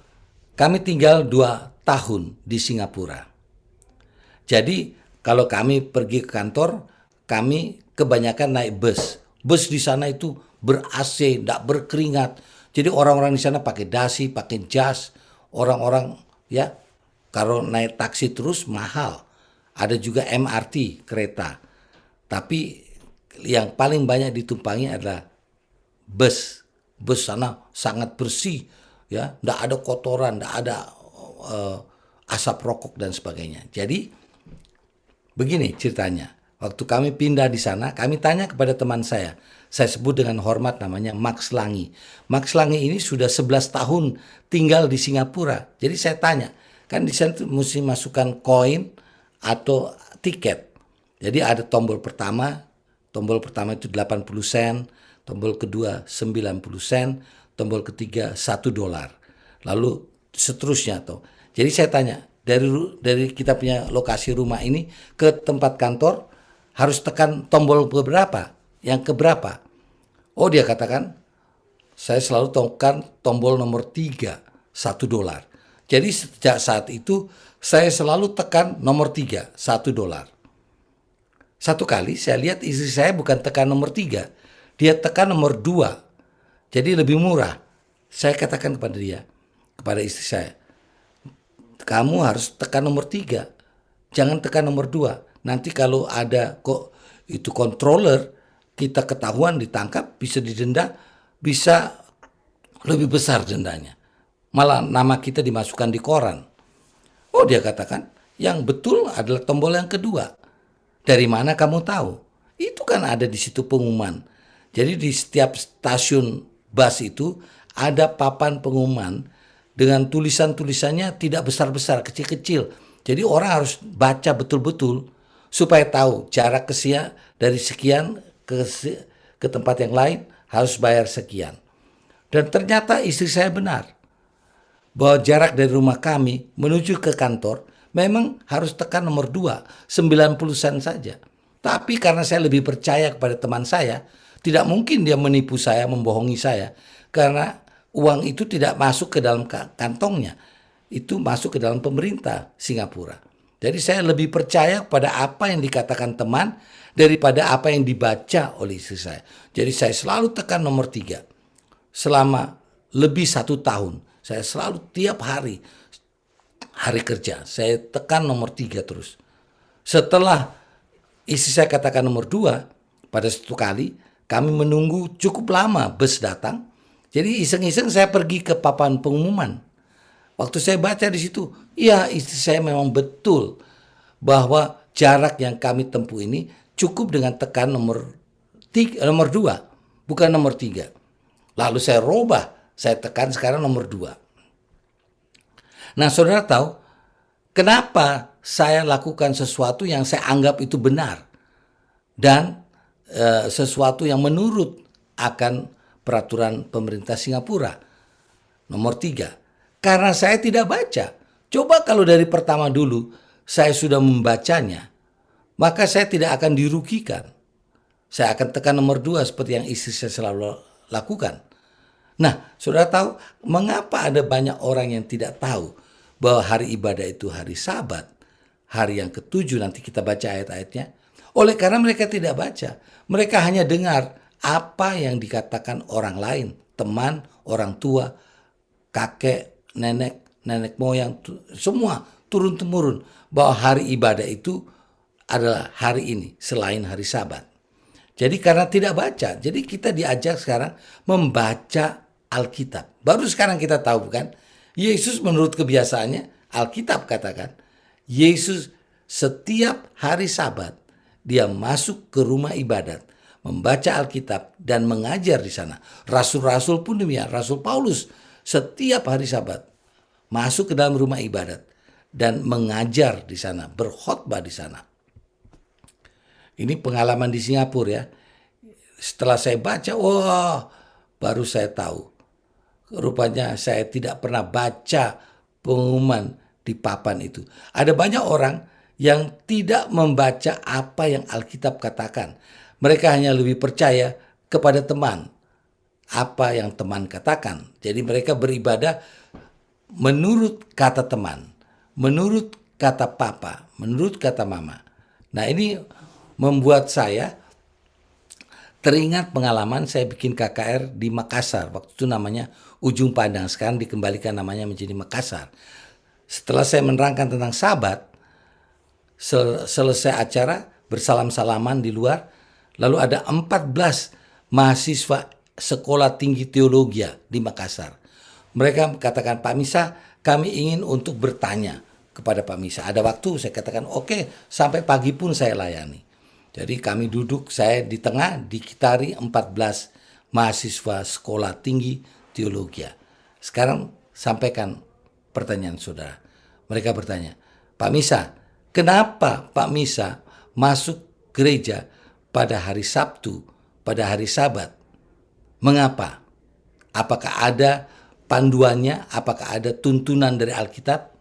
kami tinggal 2 tahun di Singapura. Jadi kalau kami pergi ke kantor, kami kebanyakan naik bus. Bus di sana itu ber-AC, tidak berkeringat. Jadi orang-orang di sana pakai dasi, pakai jas. Orang-orang ya, kalau naik taksi terus mahal. Ada juga MRT, kereta. Tapi yang paling banyak ditumpangi adalah bus. Bus sana sangat bersih, ya, tidak ada kotoran, tidak ada asap rokok dan sebagainya. Jadi begini ceritanya. Waktu kami pindah di sana, kami tanya kepada teman saya sebut dengan hormat namanya Max Langi. Max Langi ini sudah 11 tahun tinggal di Singapura. Jadi saya tanya, kan di sana mesti masukkan koin atau tiket. Jadi ada tombol pertama itu 80 sen, tombol kedua 90 sen, tombol ketiga $1. Lalu seterusnya tuh. Jadi saya tanya, dari kita punya lokasi rumah ini ke tempat kantor harus tekan tombol berapa? Yang keberapa? Oh, dia katakan, saya selalu tekan tombol nomor 3, $1. Jadi sejak saat itu saya selalu tekan nomor 3, $1. Satu kali saya lihat istri saya bukan tekan nomor 3, dia tekan nomor 2. Jadi lebih murah. Saya katakan kepada istri saya, kamu harus tekan nomor 3, jangan tekan nomor 2. Nanti kalau ada itu controller, kita ketahuan ditangkap, bisa didenda, bisa lebih besar dendanya. Malah nama kita dimasukkan di koran. Oh, dia katakan, yang betul adalah tombol yang kedua. Dari mana kamu tahu? Itu kan ada di situ pengumuman. Jadi di setiap stasiun bus itu ada papan pengumuman dengan tulisan-tulisannya tidak besar-besar, kecil-kecil. Jadi orang harus baca betul-betul supaya tahu jarak dari sekian ke tempat yang lain harus bayar sekian. Dan ternyata istri saya benar bahwa jarak dari rumah kami menuju ke kantor memang harus tekan nomor 2, 90 sen saja. Tapi karena saya lebih percaya kepada teman saya, tidak mungkin dia menipu saya, membohongi saya. Karena uang itu tidak masuk ke dalam kantongnya. Itu masuk ke dalam pemerintah Singapura. Jadi saya lebih percaya pada apa yang dikatakan teman daripada apa yang dibaca oleh istri saya. Jadi saya selalu tekan nomor 3. Selama lebih 1 tahun. Saya selalu tiap hari kerja, saya tekan nomor 3 terus. Setelah istri saya katakan nomor 2, pada satu kali kami menunggu cukup lama bus datang. Jadi iseng-iseng saya pergi ke papan pengumuman. Waktu saya baca di situ, ya istri saya memang betul bahwa jarak yang kami tempuh ini cukup dengan tekan nomor 2, bukan nomor 3. Lalu saya robah, saya tekan sekarang nomor 2. Nah, saudara tahu kenapa saya lakukan sesuatu yang saya anggap itu benar dan sesuatu yang menurut akan peraturan pemerintah Singapura. Nomor 3, karena saya tidak baca. Coba kalau dari pertama dulu saya sudah membacanya, maka saya tidak akan dirugikan. Saya akan tekan nomor 2 seperti yang istri saya selalu lakukan. Nah, saudara tahu mengapa ada banyak orang yang tidak tahu bahwa hari ibadah itu hari Sabat, hari yang ke-7, nanti kita baca ayat-ayatnya. Oleh karena mereka tidak baca, mereka hanya dengar apa yang dikatakan orang lain, teman, orang tua, kakek, nenek moyang, semua turun-temurun bahwa hari ibadah itu adalah hari ini selain hari Sabat. Jadi karena tidak baca, jadi kita diajak sekarang membaca Alkitab. Baru sekarang kita tahu bukan? Yesus menurut kebiasaannya, Alkitab katakan, Yesus setiap hari Sabat dia masuk ke rumah ibadat, membaca Alkitab dan mengajar di sana. Rasul-rasul pun demikian. Rasul Paulus setiap hari Sabat masuk ke dalam rumah ibadat dan mengajar di sana, berkhotbah di sana. Ini pengalaman di Singapura ya. Setelah saya baca, wah, baru saya tahu. Rupanya saya tidak pernah baca pengumuman di papan itu. Ada banyak orang yang tidak membaca apa yang Alkitab katakan. Mereka hanya lebih percaya kepada teman, apa yang teman katakan. Jadi mereka beribadah menurut kata teman, menurut kata papa, menurut kata mama. Nah, ini membuat saya teringat pengalaman saya bikin KKR di Makassar. Waktu itu namanya Ujung Pandang, sekarang dikembalikan namanya menjadi Makassar. Setelah saya menerangkan tentang Sabat, selesai acara bersalam-salaman di luar, lalu ada 14 mahasiswa Sekolah Tinggi Teologi di Makassar. Mereka katakan, Pak Misa, kami ingin untuk bertanya kepada Pak Misa. Ada waktu, saya katakan, oke, sampai pagi pun saya layani. Jadi kami duduk, saya di tengah, dikitari 14 mahasiswa Sekolah Tinggi Teologi. Sekarang sampaikan pertanyaan saudara. Mereka bertanya, Pak Misa, kenapa Pak Misa masuk gereja pada hari Sabtu, pada hari Sabat? Mengapa? Apakah ada panduannya? Apakah ada tuntunan dari Alkitab?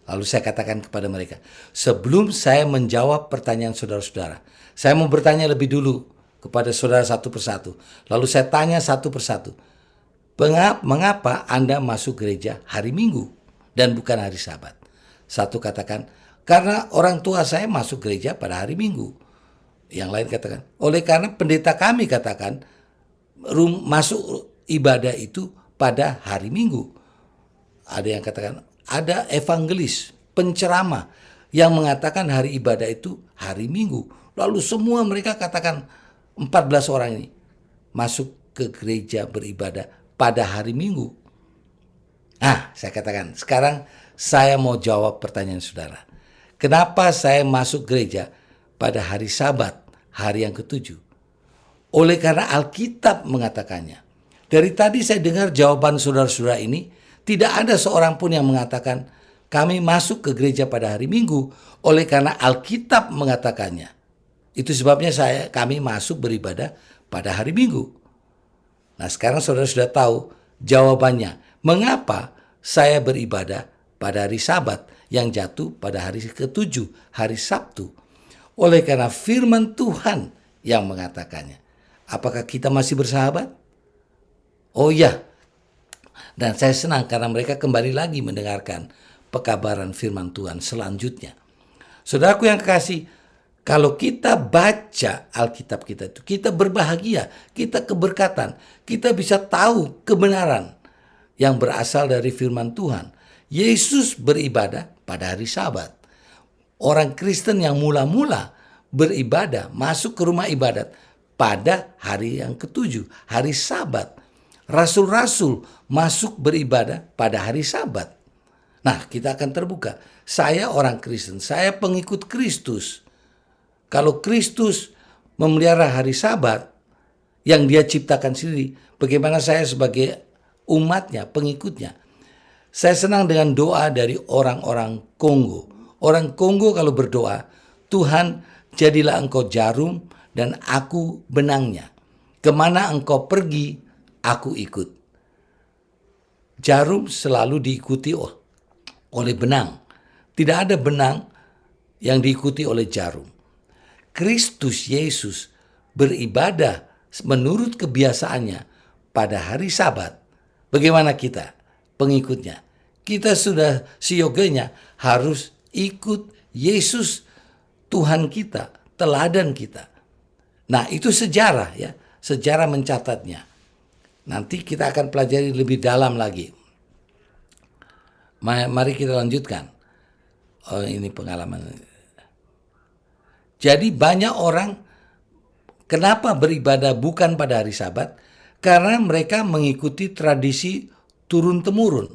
Lalu saya katakan kepada mereka, sebelum saya menjawab pertanyaan saudara-saudara, saya mau bertanya lebih dulu kepada saudara satu persatu. Lalu saya tanya satu persatu, mengapa Anda masuk gereja hari Minggu dan bukan hari Sabat? Satu katakan, karena orang tua saya masuk gereja pada hari Minggu. Yang lain katakan, oleh karena pendeta kami katakan, masuk ibadah itu pada hari Minggu. Ada yang katakan, ada evangelis, penceramah yang mengatakan hari ibadah itu hari Minggu. Lalu semua mereka katakan 14 orang ini masuk ke gereja beribadah pada hari Minggu. Saya katakan, sekarang saya mau jawab pertanyaan saudara. Kenapa saya masuk gereja pada hari Sabat, hari yang ke-7? Oleh karena Alkitab mengatakannya. Dari tadi saya dengar jawaban saudara-saudara ini, tidak ada seorang pun yang mengatakan kami masuk ke gereja pada hari Minggu oleh karena Alkitab mengatakannya. Itu sebabnya kami masuk beribadah pada hari Minggu. Nah, sekarang saudara sudah tahu jawabannya. Mengapa saya beribadah pada hari Sabat yang jatuh pada hari ke-7, hari Sabtu? Oleh karena firman Tuhan yang mengatakannya. Apakah kita masih bersahabat? Oh ya. Dan saya senang karena mereka kembali lagi mendengarkan pekabaran firman Tuhan selanjutnya. Saudaraku yang kekasih, kalau kita baca Alkitab kita itu, kita berbahagia, kita keberkatan, kita bisa tahu kebenaran yang berasal dari firman Tuhan. Yesus beribadah pada hari Sabat. Orang Kristen yang mula-mula beribadah, masuk ke rumah ibadat pada hari yang ke-7, hari Sabat. Rasul-rasul masuk beribadah pada hari Sabat. Nah, kita akan terbuka. Saya orang Kristen, saya pengikut Kristus. Kalau Kristus memelihara hari Sabat yang dia ciptakan sendiri, bagaimana saya sebagai umatnya, pengikutnya? Saya senang dengan doa dari orang-orang Kongo. Orang Kongo kalau berdoa, Tuhan jadilah engkau jarum dan aku benangnya. Kemana engkau pergi, aku ikut. Jarum selalu diikuti oleh benang. Tidak ada benang yang diikuti oleh jarum. Kristus Yesus beribadah menurut kebiasaannya pada hari Sabat. Bagaimana kita, pengikutnya? Kita sudah seyoganya harus ikut Yesus Tuhan kita, teladan kita. Nah, itu sejarah ya, sejarah mencatatnya. Nanti kita akan pelajari lebih dalam lagi. Mari kita lanjutkan. Oh, ini pengalaman. Jadi banyak orang kenapa beribadah bukan pada hari Sabat? Karena mereka mengikuti tradisi turun-temurun.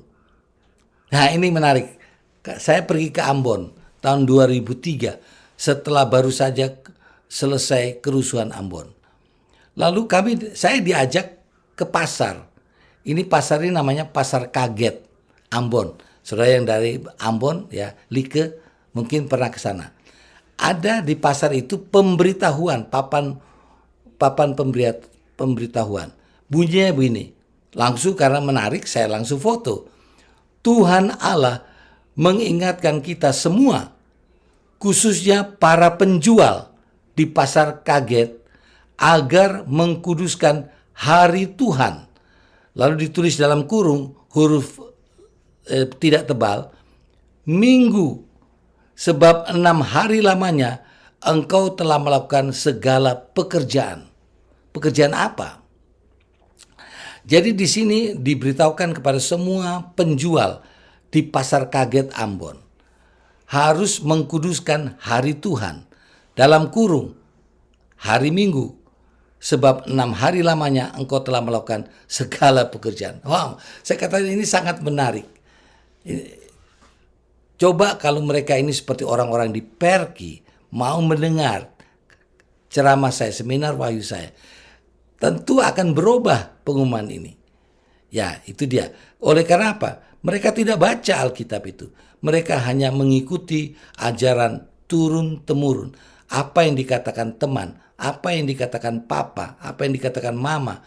Nah, ini menarik. Saya pergi ke Ambon tahun 2003 setelah baru saja selesai kerusuhan Ambon. Lalu saya diajak ke pasar. Ini pasar ini namanya Pasar Kaget Ambon. Saudara yang dari Ambon ya, Like mungkin pernah ke sana. Ada di pasar itu pemberitahuan, papan pemberitahuan. Bunyinya begini. Langsung karena menarik saya langsung foto. Tuhan Allah mengingatkan kita semua, khususnya para penjual di Pasar Kaget, agar mengkuduskan hari Tuhan. Lalu ditulis dalam kurung huruf tidak tebal, Minggu, sebab 6 hari lamanya engkau telah melakukan segala pekerjaan. Pekerjaan apa? Jadi di sini diberitahukan kepada semua penjual di Pasar Kaget Ambon harus mengkuduskan hari Tuhan dalam kurung hari Minggu, sebab 6 hari lamanya engkau telah melakukan segala pekerjaan. Wow, saya katakan ini sangat menarik. Coba kalau mereka ini seperti orang-orang di Perki mau mendengar ceramah saya, seminar wahyu saya, tentu akan berubah pengumuman ini. Ya, itu dia. Oleh karena apa? Mereka tidak baca Alkitab itu. Mereka hanya mengikuti ajaran turun-temurun. Apa yang dikatakan teman, apa yang dikatakan papa, apa yang dikatakan mama,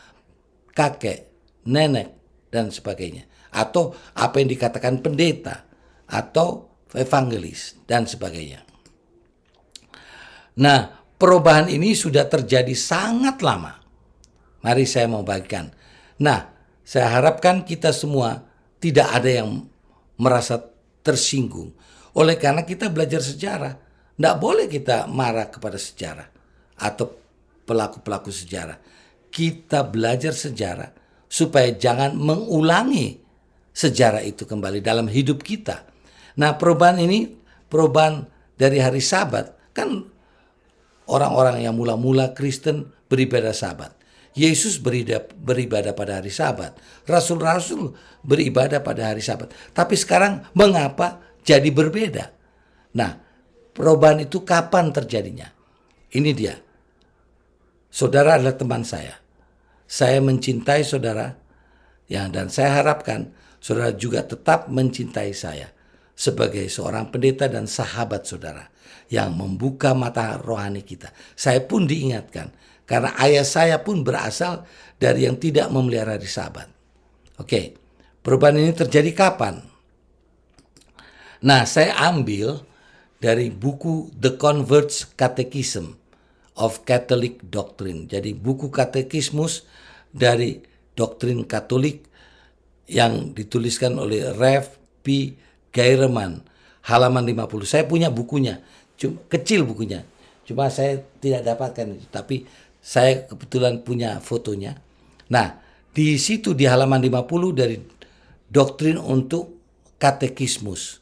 kakek, nenek, dan sebagainya. Atau apa yang dikatakan pendeta, atau evangelis, dan sebagainya. Nah, perubahan ini sudah terjadi sangat lama. Mari saya mau bagikan. Nah, saya harapkan kita semua tidak ada yang merasa tersinggung. Oleh karena kita belajar sejarah, tidak boleh kita marah kepada sejarah atau pelaku-pelaku sejarah. Kita belajar sejarah supaya jangan mengulangi sejarah itu kembali dalam hidup kita. Nah, perubahan ini, perubahan dari hari Sabat, kan orang-orang yang mula-mula Kristen beribadah Sabat. Yesus beribadah pada hari Sabat. Rasul-rasul beribadah pada hari Sabat. Tapi sekarang mengapa jadi berbeda? Nah, perubahan itu kapan terjadinya? Ini dia. Saudara adalah teman saya. Saya mencintai saudara, ya, dan saya harapkan saudara juga tetap mencintai saya sebagai seorang pendeta dan sahabat saudara yang membuka mata rohani kita. Saya pun diingatkan karena ayah saya pun berasal dari yang tidak memelihara hari Sabat. Oke, perubahan ini terjadi kapan? Nah, saya ambil dari buku The Convert's Catechism of Catholic Doctrine. Jadi buku katekismus dari doktrin Katolik yang dituliskan oleh Rev. P. Geireman, halaman 50. Saya punya bukunya, kecil bukunya. Cuma saya tidak dapatkan itu, tapi saya kebetulan punya fotonya. Nah, di situ di halaman 50 dari doktrin untuk katekismus.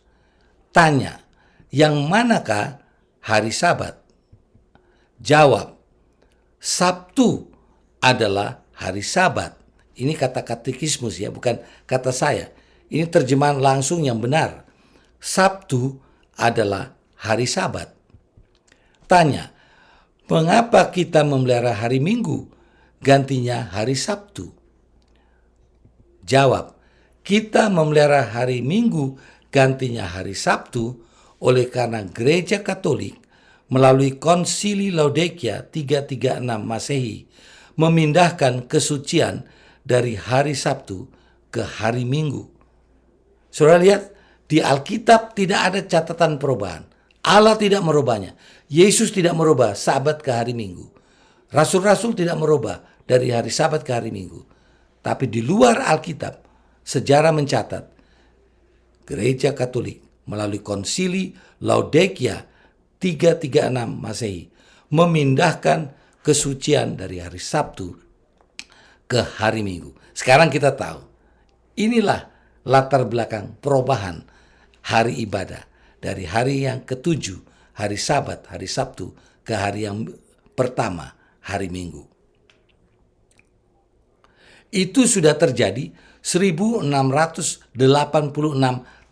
Tanya, yang manakah hari Sabat? Jawab, Sabtu adalah hari Sabat. Ini kata katekismus ya, bukan kata saya. Ini terjemahan langsung yang benar. Sabtu adalah hari Sabat. Tanya, mengapa kita memelihara hari Minggu, gantinya hari Sabtu? Jawab, kita memelihara hari Minggu, gantinya hari Sabtu, oleh karena Gereja Katolik melalui Konsili Laodikia 336 Masehi memindahkan kesucian dari hari Sabtu ke hari Minggu. Saudara lihat, di Alkitab tidak ada catatan perubahan. Allah tidak merubahnya. Yesus tidak merubah Sabat ke hari Minggu. Rasul-rasul tidak merubah dari hari Sabat ke hari Minggu. Tapi di luar Alkitab, sejarah mencatat Gereja Katolik melalui Konsili Laodikia 336 Masehi memindahkan kesucian dari hari Sabtu ke hari Minggu. Sekarang kita tahu, inilah latar belakang perubahan hari ibadah dari hari yang ketujuh, hari Sabat, hari Sabtu, ke hari yang pertama, hari Minggu. Itu sudah terjadi 1686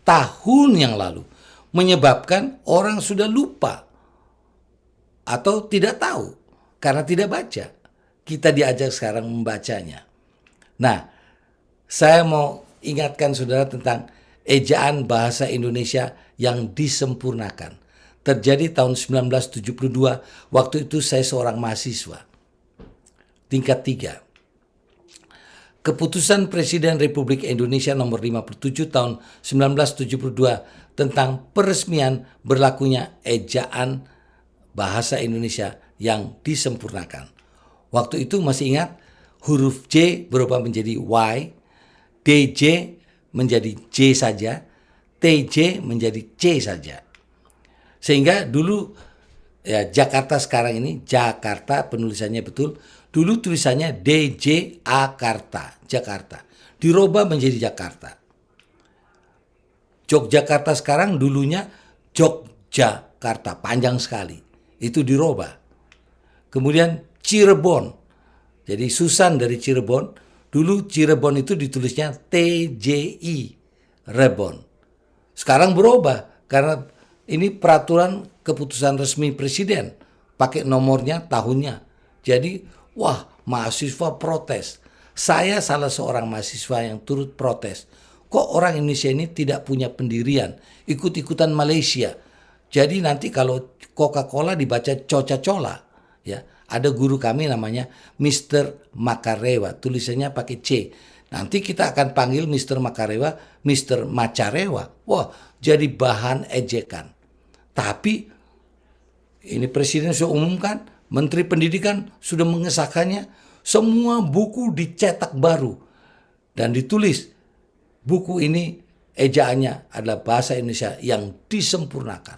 tahun yang lalu, menyebabkan orang sudah lupa atau tidak tahu karena tidak baca. Kita diajak sekarang membacanya. Nah, saya mau ingatkan saudara tentang ejaan bahasa Indonesia yang disempurnakan. Terjadi tahun 1972, waktu itu saya seorang mahasiswa tingkat 3. Keputusan Presiden Republik Indonesia nomor 57 tahun 1972 tentang peresmian berlakunya ejaan bahasa Indonesia yang disempurnakan. Waktu itu masih ingat, huruf J berubah menjadi Y, DJ menjadi J saja, TJ menjadi C saja. Sehingga dulu ya Jakarta sekarang ini, Jakarta penulisannya betul, dulu tulisannya DJ Akarta, Jakarta. Dirubah menjadi Jakarta. Yogyakarta sekarang dulunya Jogjakarta, panjang sekali. Itu dirubah. Kemudian Cirebon. Jadi Susan dari Cirebon, dulu Cirebon itu ditulisnya TJI, Rebon. Sekarang berubah karena ini peraturan keputusan resmi presiden, pakai nomornya, tahunnya. Jadi, wah, mahasiswa protes. Saya salah seorang mahasiswa yang turut protes. Kok orang Indonesia ini tidak punya pendirian, ikut-ikutan Malaysia. Jadi nanti kalau Coca-Cola dibaca Coca-Cola, ya. Ada guru kami namanya Mr. Makarewa, tulisannya pakai C. Nanti kita akan panggil Mr. Makarewa, Mr. Macarewa. Wah, jadi bahan ejekan. Tapi ini Presiden sudah umumkan, Menteri Pendidikan sudah mengesahkannya, semua buku dicetak baru dan ditulis. Buku ini ejaannya adalah bahasa Indonesia yang disempurnakan.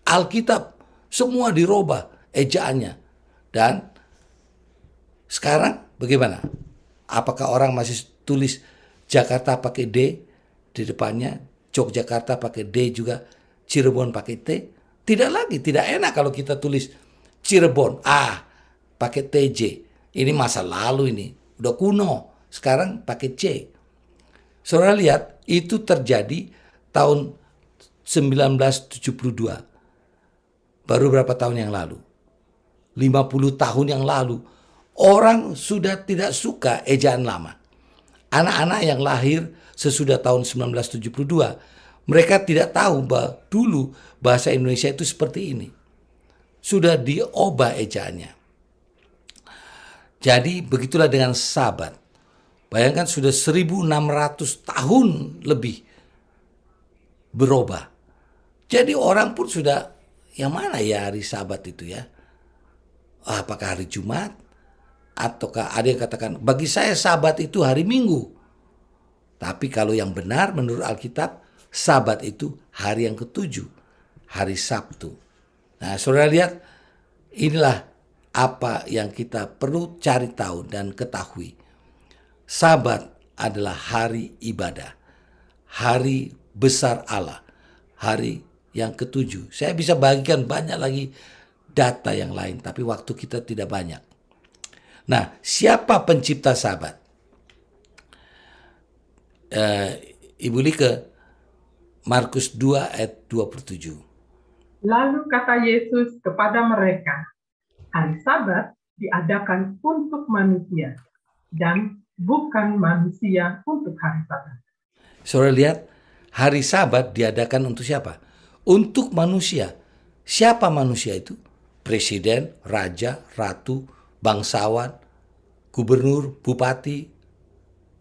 Alkitab semua dirubah ejaannya. Dan sekarang bagaimana? Apakah orang masih tulis Jakarta pakai D di depannya, Yogyakarta pakai D juga, Cirebon pakai T? Tidak lagi, tidak enak kalau kita tulis Cirebon pakai TJ. Ini masa lalu ini, udah kuno. Sekarang pakai C. Saudara lihat, itu terjadi tahun 1972. Baru berapa tahun yang lalu? 50 tahun yang lalu, orang sudah tidak suka ejaan lama. Anak-anak yang lahir sesudah tahun 1972, mereka tidak tahu bahwa dulu bahasa Indonesia itu seperti ini. Sudah diubah ejaannya. Jadi begitulah dengan Sabat. Bayangkan sudah 1600 tahun lebih berubah. Jadi orang pun sudah, yang mana ya hari Sabat itu ya? Apakah hari Jumat? Ataukah ada yang katakan, bagi saya Sabat itu hari Minggu. Tapi kalau yang benar menurut Alkitab, Sabat itu hari yang ketujuh, hari Sabtu. Nah, saudara lihat, inilah apa yang kita perlu cari tahu dan ketahui. Sabat adalah hari ibadah, hari besar Allah, hari yang ketujuh. Saya bisa bagikan banyak lagi data yang lain, tapi waktu kita tidak banyak. Nah, siapa pencipta Sabat? Ibu Like, Markus 2 ayat 27. Lalu kata Yesus kepada mereka, hari Sabat diadakan untuk manusia dan bukan manusia untuk hari Sabat. Saudara lihat, hari Sabat diadakan untuk siapa? Untuk manusia. Siapa manusia itu? presiden, raja, ratu, bangsawan, gubernur, bupati,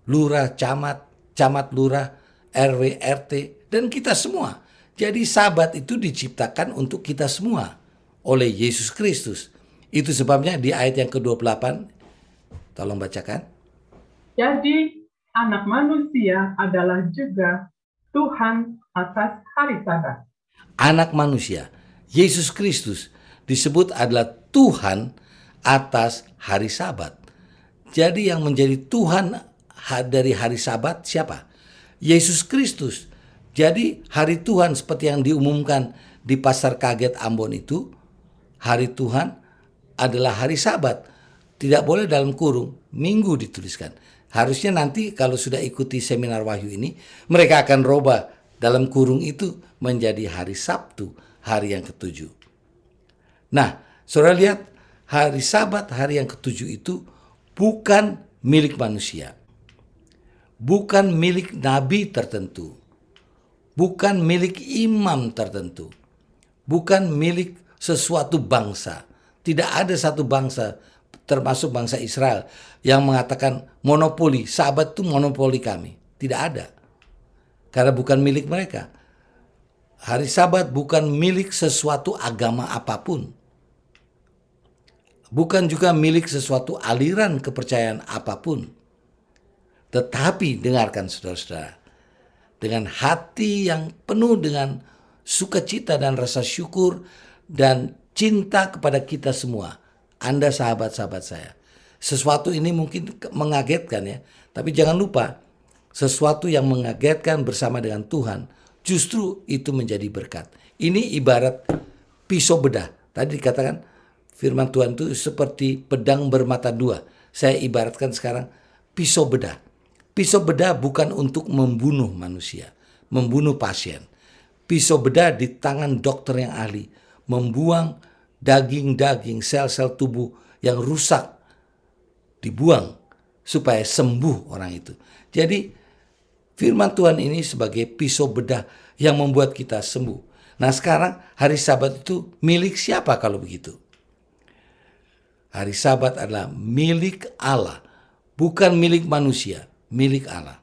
lurah, camat lurah, RW, RT, dan kita semua. Jadi sabat itu diciptakan untuk kita semua oleh Yesus Kristus. Itu sebabnya di ayat yang ke-28, tolong bacakan. Jadi anak manusia adalah juga Tuhan atas hari Sabat. Anak manusia, Yesus Kristus disebut adalah Tuhan atas hari Sabat. Jadi yang menjadi Tuhan dari hari Sabat siapa? Yesus Kristus. Jadi hari Tuhan seperti yang diumumkan di Pasar Kaget Ambon itu, hari Tuhan adalah hari Sabat. Tidak boleh dalam kurung, minggu dituliskan. Harusnya nanti kalau sudah ikuti seminar Wahyu ini, mereka akan robah dalam kurung itu menjadi hari Sabtu, hari yang ke-7. Nah, saudara lihat, hari Sabat, hari yang ke-7 itu bukan milik manusia. Bukan milik nabi tertentu. Bukan milik imam tertentu. Bukan milik sesuatu bangsa. Tidak ada satu bangsa, termasuk bangsa Israel, yang mengatakan monopoli, Sabat itu monopoli kami. Tidak ada. Karena bukan milik mereka. Hari Sabat bukan milik sesuatu agama apapun. Bukan juga milik sesuatu aliran kepercayaan apapun. Tetapi dengarkan saudara-saudara, dengan hati yang penuh dengan sukacita dan rasa syukur dan cinta kepada kita semua, Anda sahabat-sahabat saya. Sesuatu ini mungkin mengagetkan ya, tapi jangan lupa, sesuatu yang mengagetkan bersama dengan Tuhan, justru itu menjadi berkat. Ini ibarat pisau bedah. Tadi dikatakan firman Tuhan itu seperti pedang bermata dua. Saya ibaratkan sekarang pisau bedah. Pisau bedah bukan untuk membunuh manusia, membunuh pasien. Pisau bedah di tangan dokter yang ahli, membuang daging-daging, sel-sel tubuh yang rusak, dibuang supaya sembuh orang itu. Jadi firman Tuhan ini sebagai pisau bedah yang membuat kita sembuh. Nah sekarang hari Sabat itu milik siapa kalau begitu? Hari Sabat adalah milik Allah, bukan milik manusia, milik Allah.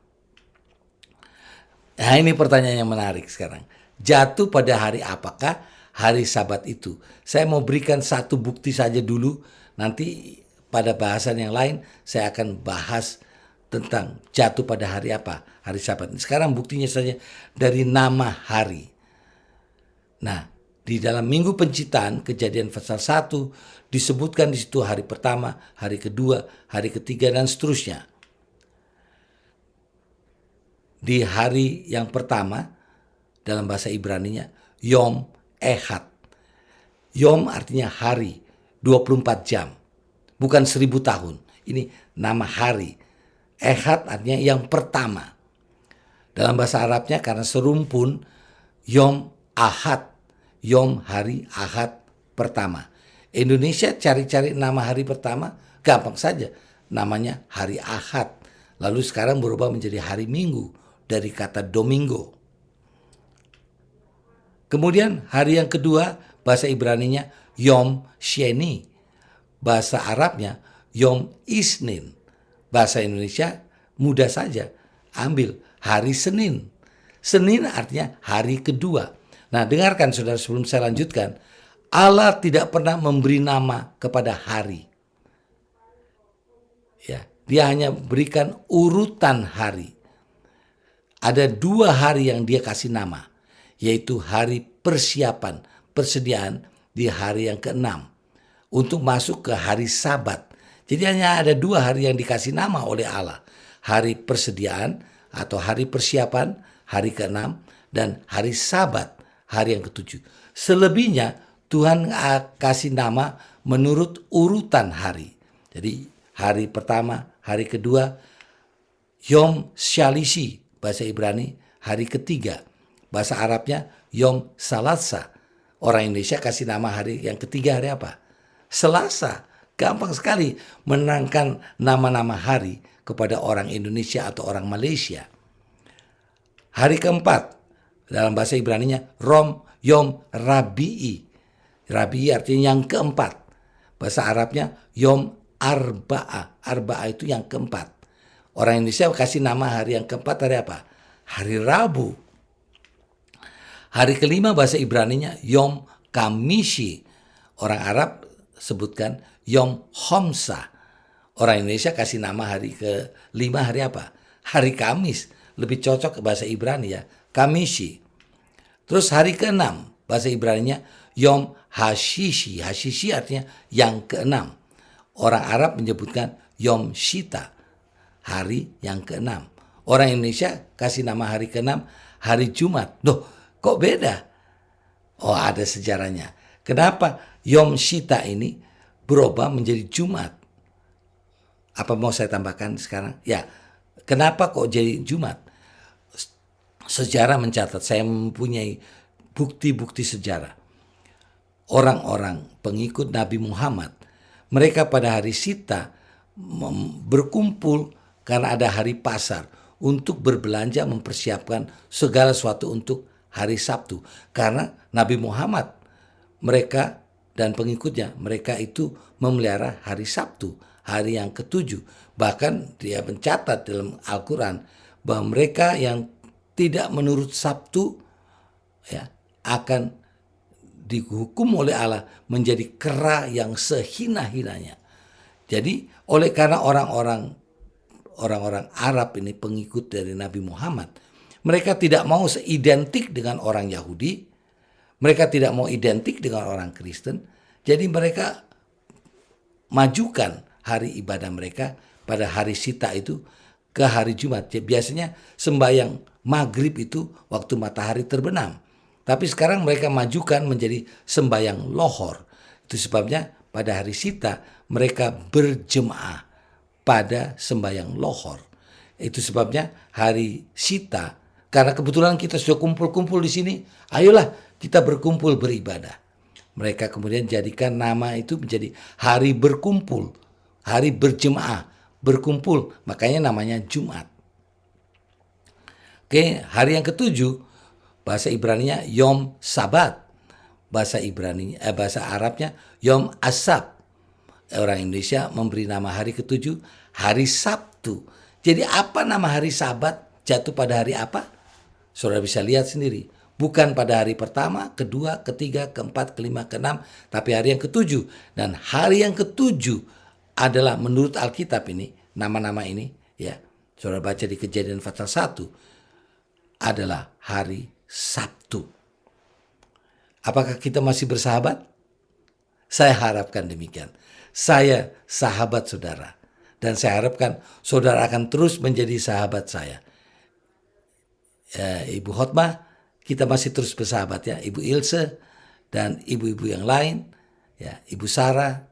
Nah ini pertanyaan yang menarik sekarang. Jatuh pada hari apakah hari Sabat itu? Saya mau berikan satu bukti saja dulu. Nanti pada bahasan yang lain saya akan bahas tentang jatuh pada hari apa, hari Sabat. Sekarang buktinya saja dari nama hari. Nah, di dalam Minggu Penciptaan, Kejadian pasal 1 disebutkan di situ hari pertama, hari kedua, hari ketiga dan seterusnya. Di hari yang pertama dalam bahasa Ibraninya Yom Ehad. Yom artinya hari, 24 jam. Bukan 1000 tahun. Ini nama hari. Ehad artinya yang pertama. Dalam bahasa Arabnya karena serumpun Yom Ahad. Yom hari Ahad pertama. Indonesia cari-cari nama hari pertama gampang saja. Namanya hari Ahad. Lalu sekarang berubah menjadi hari Minggu dari kata Domingo. Kemudian hari yang kedua bahasa Ibraninya Yom Sheni. Bahasa Arabnya Yom Isnin. Bahasa Indonesia mudah saja. Ambil hari Senin. Senin artinya hari kedua. Nah dengarkan saudara sebelum saya lanjutkan. Allah tidak pernah memberi nama kepada hari. Ya, dia hanya berikan urutan hari. Ada 2 hari yang dia kasih nama. Yaitu hari persiapan, persediaan di hari yang ke-6. Untuk masuk ke hari Sabat. Jadi hanya ada 2 hari yang dikasih nama oleh Allah. Hari persediaan atau hari persiapan, hari ke-6. Dan hari Sabat, hari yang ke-7. Selebihnya Tuhan kasih nama menurut urutan hari. Jadi hari pertama, hari kedua, Yom Shalisi, bahasa Ibrani, hari ketiga. Bahasa Arabnya Yom Salasa. Orang Indonesia kasih nama hari yang ketiga hari apa? Selasa. Gampang sekali menangkan nama-nama hari kepada orang Indonesia atau orang Malaysia. Hari keempat, dalam bahasa Ibraninya Yom Rabi'i. Rabi artinya yang keempat. Bahasa Arabnya Yom Arba'ah. Arba'ah itu yang keempat. Orang Indonesia kasih nama hari yang keempat hari apa? Hari Rabu. Hari kelima bahasa Ibraninya Yom Kamisi. Orang Arab sebutkan Yom Homsa. Orang Indonesia kasih nama hari kelima hari apa? Hari Kamis. Lebih cocok ke bahasa Ibrani ya. Kamisi. Terus hari keenam bahasa Ibraninya Yom Hashishi. Hashishi artinya yang keenam. Orang Arab menyebutkan Yom Shita. Hari yang keenam. Orang Indonesia kasih nama hari keenam hari Jumat. Loh, kok beda? Oh, ada sejarahnya. Kenapa Yom Shita ini berubah menjadi Jumat? Apa mau saya tambahkan sekarang? Ya, kenapa kok jadi Jumat? Sejarah mencatat, saya mempunyai bukti-bukti sejarah. Orang-orang pengikut Nabi Muhammad, mereka pada hari Shita berkumpul karena ada hari pasar untuk berbelanja mempersiapkan segala sesuatu untuk hari Sabtu. Karena Nabi Muhammad, mereka dan pengikutnya, mereka itu memelihara hari Sabtu, hari yang ketujuh. Bahkan dia mencatat dalam Al-Quran bahwa mereka yang tidak menurut Sabtu ya akan dihukum oleh Allah menjadi kera yang sehina-hinanya. Jadi karena orang-orang Arab ini pengikut dari Nabi Muhammad, mereka tidak mau seidentik dengan orang Yahudi, mereka tidak mau identik dengan orang Kristen, jadi mereka majukan hari ibadah mereka pada hari Shita itu ke hari Jumat. Biasanya sembahyang maghrib itu waktu matahari terbenam. Tapi sekarang mereka majukan menjadi sembahyang lohor. Itu sebabnya pada hari Shita mereka berjemaah pada sembahyang lohor. Itu sebabnya hari Shita, karena kebetulan kita sudah kumpul-kumpul di sini, ayolah kita berkumpul beribadah. Mereka kemudian jadikan nama itu menjadi hari berkumpul, hari berjemaah, berkumpul, makanya namanya Jumat. Oke, hari yang ketujuh bahasa Ibraninya Yom Sabat. Bahasa Arabnya Yom Asab. Orang Indonesia memberi nama hari ketujuh hari Sabtu. Jadi apa nama hari Sabat jatuh pada hari apa? Saudara bisa lihat sendiri. Bukan pada hari pertama, kedua, ketiga, keempat, kelima, keenam, tapi hari yang ketujuh. Dan hari yang ketujuh adalah menurut Alkitab ini, nama-nama ini, ya, saudara baca di Kejadian pasal 1, adalah hari Sabtu. Apakah kita masih bersahabat? Saya harapkan demikian. Saya sahabat saudara. Dan saya harapkan saudara akan terus menjadi sahabat saya. Ibu Hotmah, kita masih terus bersahabat ya. Ibu Ilse dan ibu-ibu yang lain. Ya, Ibu Sarah,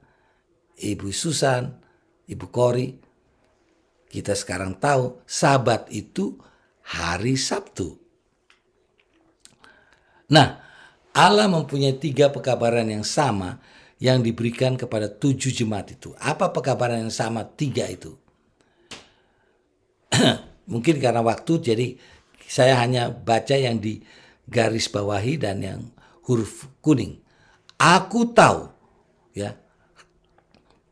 Ibu Susan, Ibu Kori. Kita sekarang tahu Sabat itu hari Sabtu. Nah, Allah mempunyai 3 pekabaran yang sama yang diberikan kepada 7 jemaat itu. Apa pekabaran yang sama 3 itu? Mungkin karena waktu, jadi saya hanya baca yang di garis bawahi dan yang huruf kuning. Aku tahu, ya,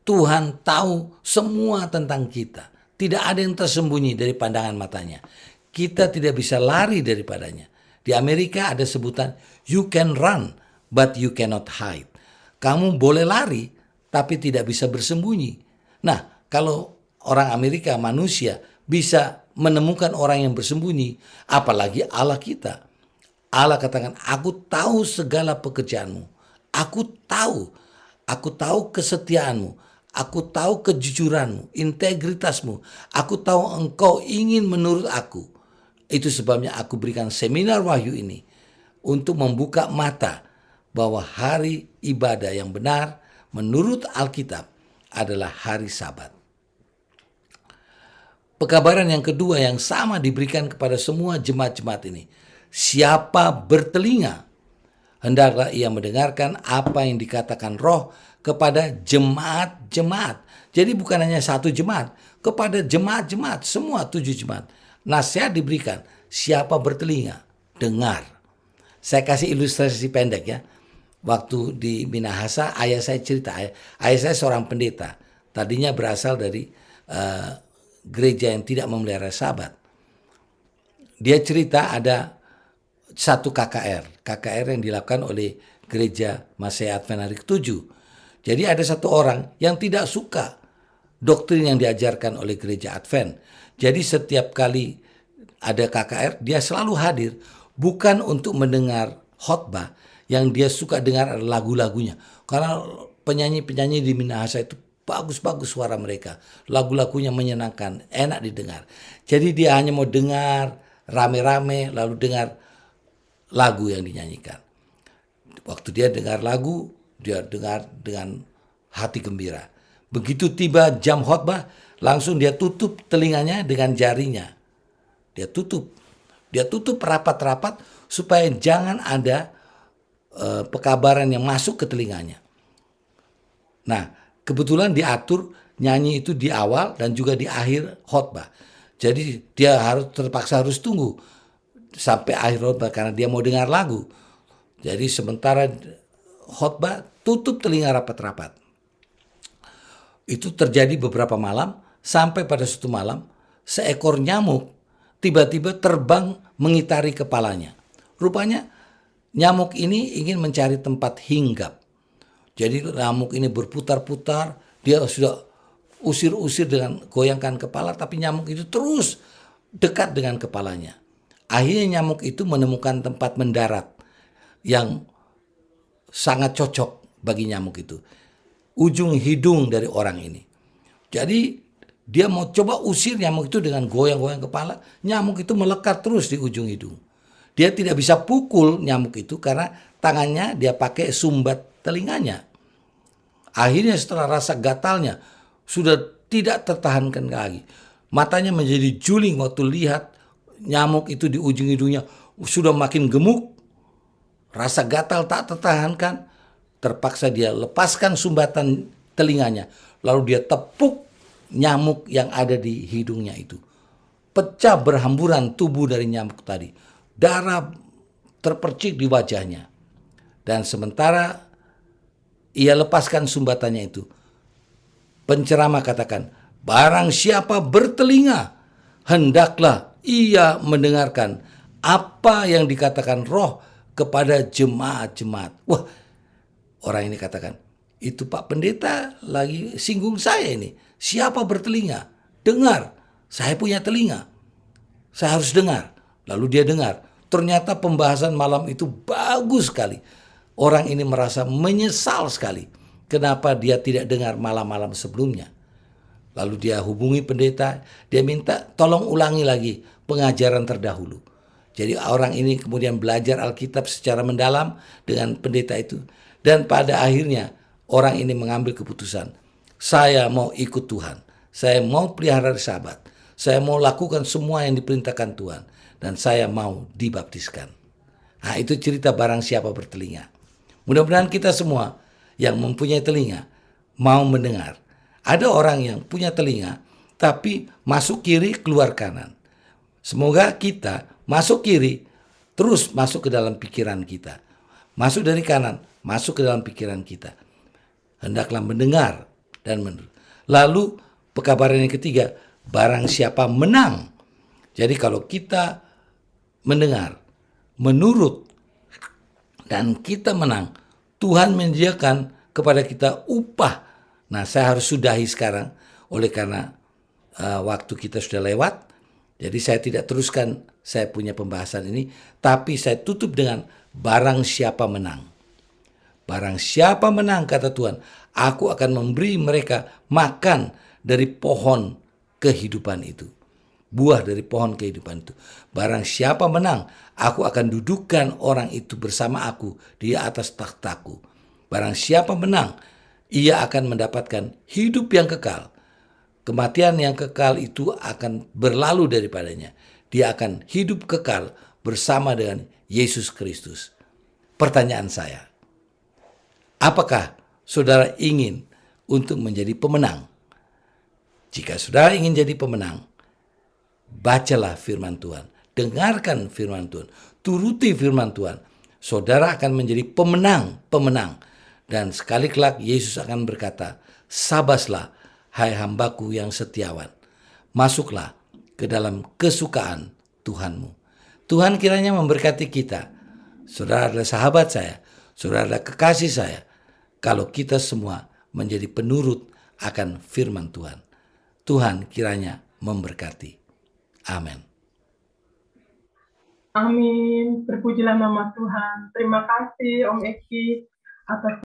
Tuhan tahu semua tentang kita. Tidak ada yang tersembunyi dari pandangan matanya. Kita tidak bisa lari daripadanya. Di Amerika ada sebutan, you can run, but you cannot hide. Kamu boleh lari, tapi tidak bisa bersembunyi. Nah, kalau orang Amerika, manusia, bisa menemukan orang yang bersembunyi, apalagi Allah kita. Allah katakan, aku tahu segala pekerjaanmu. Aku tahu kesetiaanmu. Aku tahu kejujuranmu, integritasmu. Aku tahu engkau ingin menurut aku. Itu sebabnya aku berikan seminar wahyu ini untuk membuka mata bahwa hari ibadah yang benar menurut Alkitab adalah hari Sabat. Pekabaran yang kedua yang sama diberikan kepada semua jemaat-jemaat ini. Siapa bertelinga, hendaklah ia mendengarkan apa yang dikatakan Roh kepada jemaat-jemaat. Jadi bukan hanya satu jemaat, kepada jemaat-jemaat, semua 7 jemaat. Nasihat diberikan, siapa bertelinga, dengar. Saya kasih ilustrasi pendek ya. waktu di Minahasa, ayah saya cerita, ayah saya seorang pendeta. Tadinya berasal dari gereja yang tidak memelihara Sabat. Dia cerita ada satu KKR yang dilakukan oleh gereja Masih Advent Hari ke-7. Jadi ada satu orang yang tidak suka doktrin yang diajarkan oleh gereja Advent. Jadi setiap kali ada KKR, dia selalu hadir bukan untuk mendengar khotbah. Yang dia suka dengar adalah lagu-lagunya. Karena penyanyi-penyanyi di Minahasa itu bagus-bagus suara mereka. Lagu-lagunya menyenangkan, enak didengar. Jadi dia hanya mau dengar rame-rame, lalu dengar lagu yang dinyanyikan. Waktu dia dengar lagu, dia dengar dengan hati gembira. Begitu tiba jam khotbah, langsung dia tutup telinganya dengan jarinya. Dia tutup rapat-rapat supaya jangan ada pekabaran yang masuk ke telinganya. Nah, kebetulan diatur nyanyi itu di awal dan juga di akhir khotbah. Jadi dia terpaksa harus tunggu sampai akhir khotbah karena dia mau dengar lagu. Jadi sementara khotbah, tutup telinga rapat-rapat. Itu terjadi beberapa malam, sampai pada suatu malam seekor nyamuk tiba-tiba terbang mengitari kepalanya. Rupanya nyamuk ini ingin mencari tempat hinggap. Jadi nyamuk ini berputar-putar, dia sudah usir-usir dengan goyangkan kepala, tapi nyamuk itu terus dekat dengan kepalanya. Akhirnya nyamuk itu menemukan tempat mendarat yang sangat cocok bagi nyamuk itu. Ujung hidung dari orang ini. Jadi dia mau coba usir nyamuk itu dengan goyang-goyang kepala, nyamuk itu melekat terus di ujung hidung. Dia tidak bisa pukul nyamuk itu karena tangannya dia pakai sumbat telinganya. Akhirnya setelah rasa gatalnya sudah tidak tertahankan lagi. Matanya menjadi juling waktu lihat nyamuk itu di ujung hidungnya sudah makin gemuk. Rasa gatal tak tertahankan. Terpaksa dia lepaskan sumbatan telinganya. Lalu dia tepuk nyamuk yang ada di hidungnya itu. Pecah berhamburan tubuh dari nyamuk tadi. Darah terpercik di wajahnya. Dan sementara ia lepaskan sumbatannya itu, penceramah katakan, barang siapa bertelinga, hendaklah ia mendengarkan apa yang dikatakan Roh kepada jemaat-jemaat. Wah, orang ini katakan, itu Pak Pendeta lagi singgung saya ini. Siapa bertelinga? Dengar, saya punya telinga. Saya harus dengar. Lalu dia dengar. Ternyata pembahasan malam itu bagus sekali. Orang ini merasa menyesal sekali. Kenapa dia tidak dengar malam-malam sebelumnya. Lalu dia hubungi pendeta. Dia minta tolong ulangi lagi pengajaran terdahulu. Jadi orang ini kemudian belajar Alkitab secara mendalam dengan pendeta itu. Dan pada akhirnya orang ini mengambil keputusan. Saya mau ikut Tuhan. Saya mau pelihara Sabat. Saya mau lakukan semua yang diperintahkan Tuhan. Dan saya mau dibaptiskan. Nah, itu cerita barang siapa bertelinga. Mudah-mudahan kita semua yang mempunyai telinga mau mendengar. Ada orang yang punya telinga tapi masuk kiri keluar kanan. Semoga kita masuk kiri terus masuk ke dalam pikiran kita. Masuk dari kanan masuk ke dalam pikiran kita. Hendaklah mendengar dan menurut. Lalu pekabaran yang ketiga, barang siapa menang. Jadi kalau kita mendengar, menurut, dan kita menang, Tuhan menyediakan kepada kita upah. Nah, saya harus sudahi sekarang oleh karena waktu kita sudah lewat. Jadi saya tidak teruskan saya punya pembahasan ini, tapi saya tutup dengan barang siapa menang. Barang siapa menang, kata Tuhan, aku akan memberi mereka makan dari pohon kehidupan itu. Buah dari pohon kehidupan itu. Barang siapa menang, aku akan dudukkan orang itu bersama aku di atas takhtaku. Barang siapa menang, ia akan mendapatkan hidup yang kekal. Kematian yang kekal itu akan berlalu daripadanya. Dia akan hidup kekal bersama dengan Yesus Kristus. Pertanyaan saya, apakah saudara ingin untuk menjadi pemenang? Jika saudara ingin jadi pemenang, bacalah firman Tuhan, dengarkan firman Tuhan, turuti firman Tuhan, saudara akan menjadi pemenang. Dan sekali kelak Yesus akan berkata, sabaslah hai hambaku yang setiawan. Masuklah ke dalam kesukaan Tuhanmu. Tuhan kiranya memberkati kita. Saudara adalah sahabat saya, saudara adalah kekasih saya. Kalau kita semua menjadi penurut akan firman Tuhan. Tuhan kiranya memberkati. Amin. Amin. Terpujilah nama Tuhan. Terima kasih Om Eki atas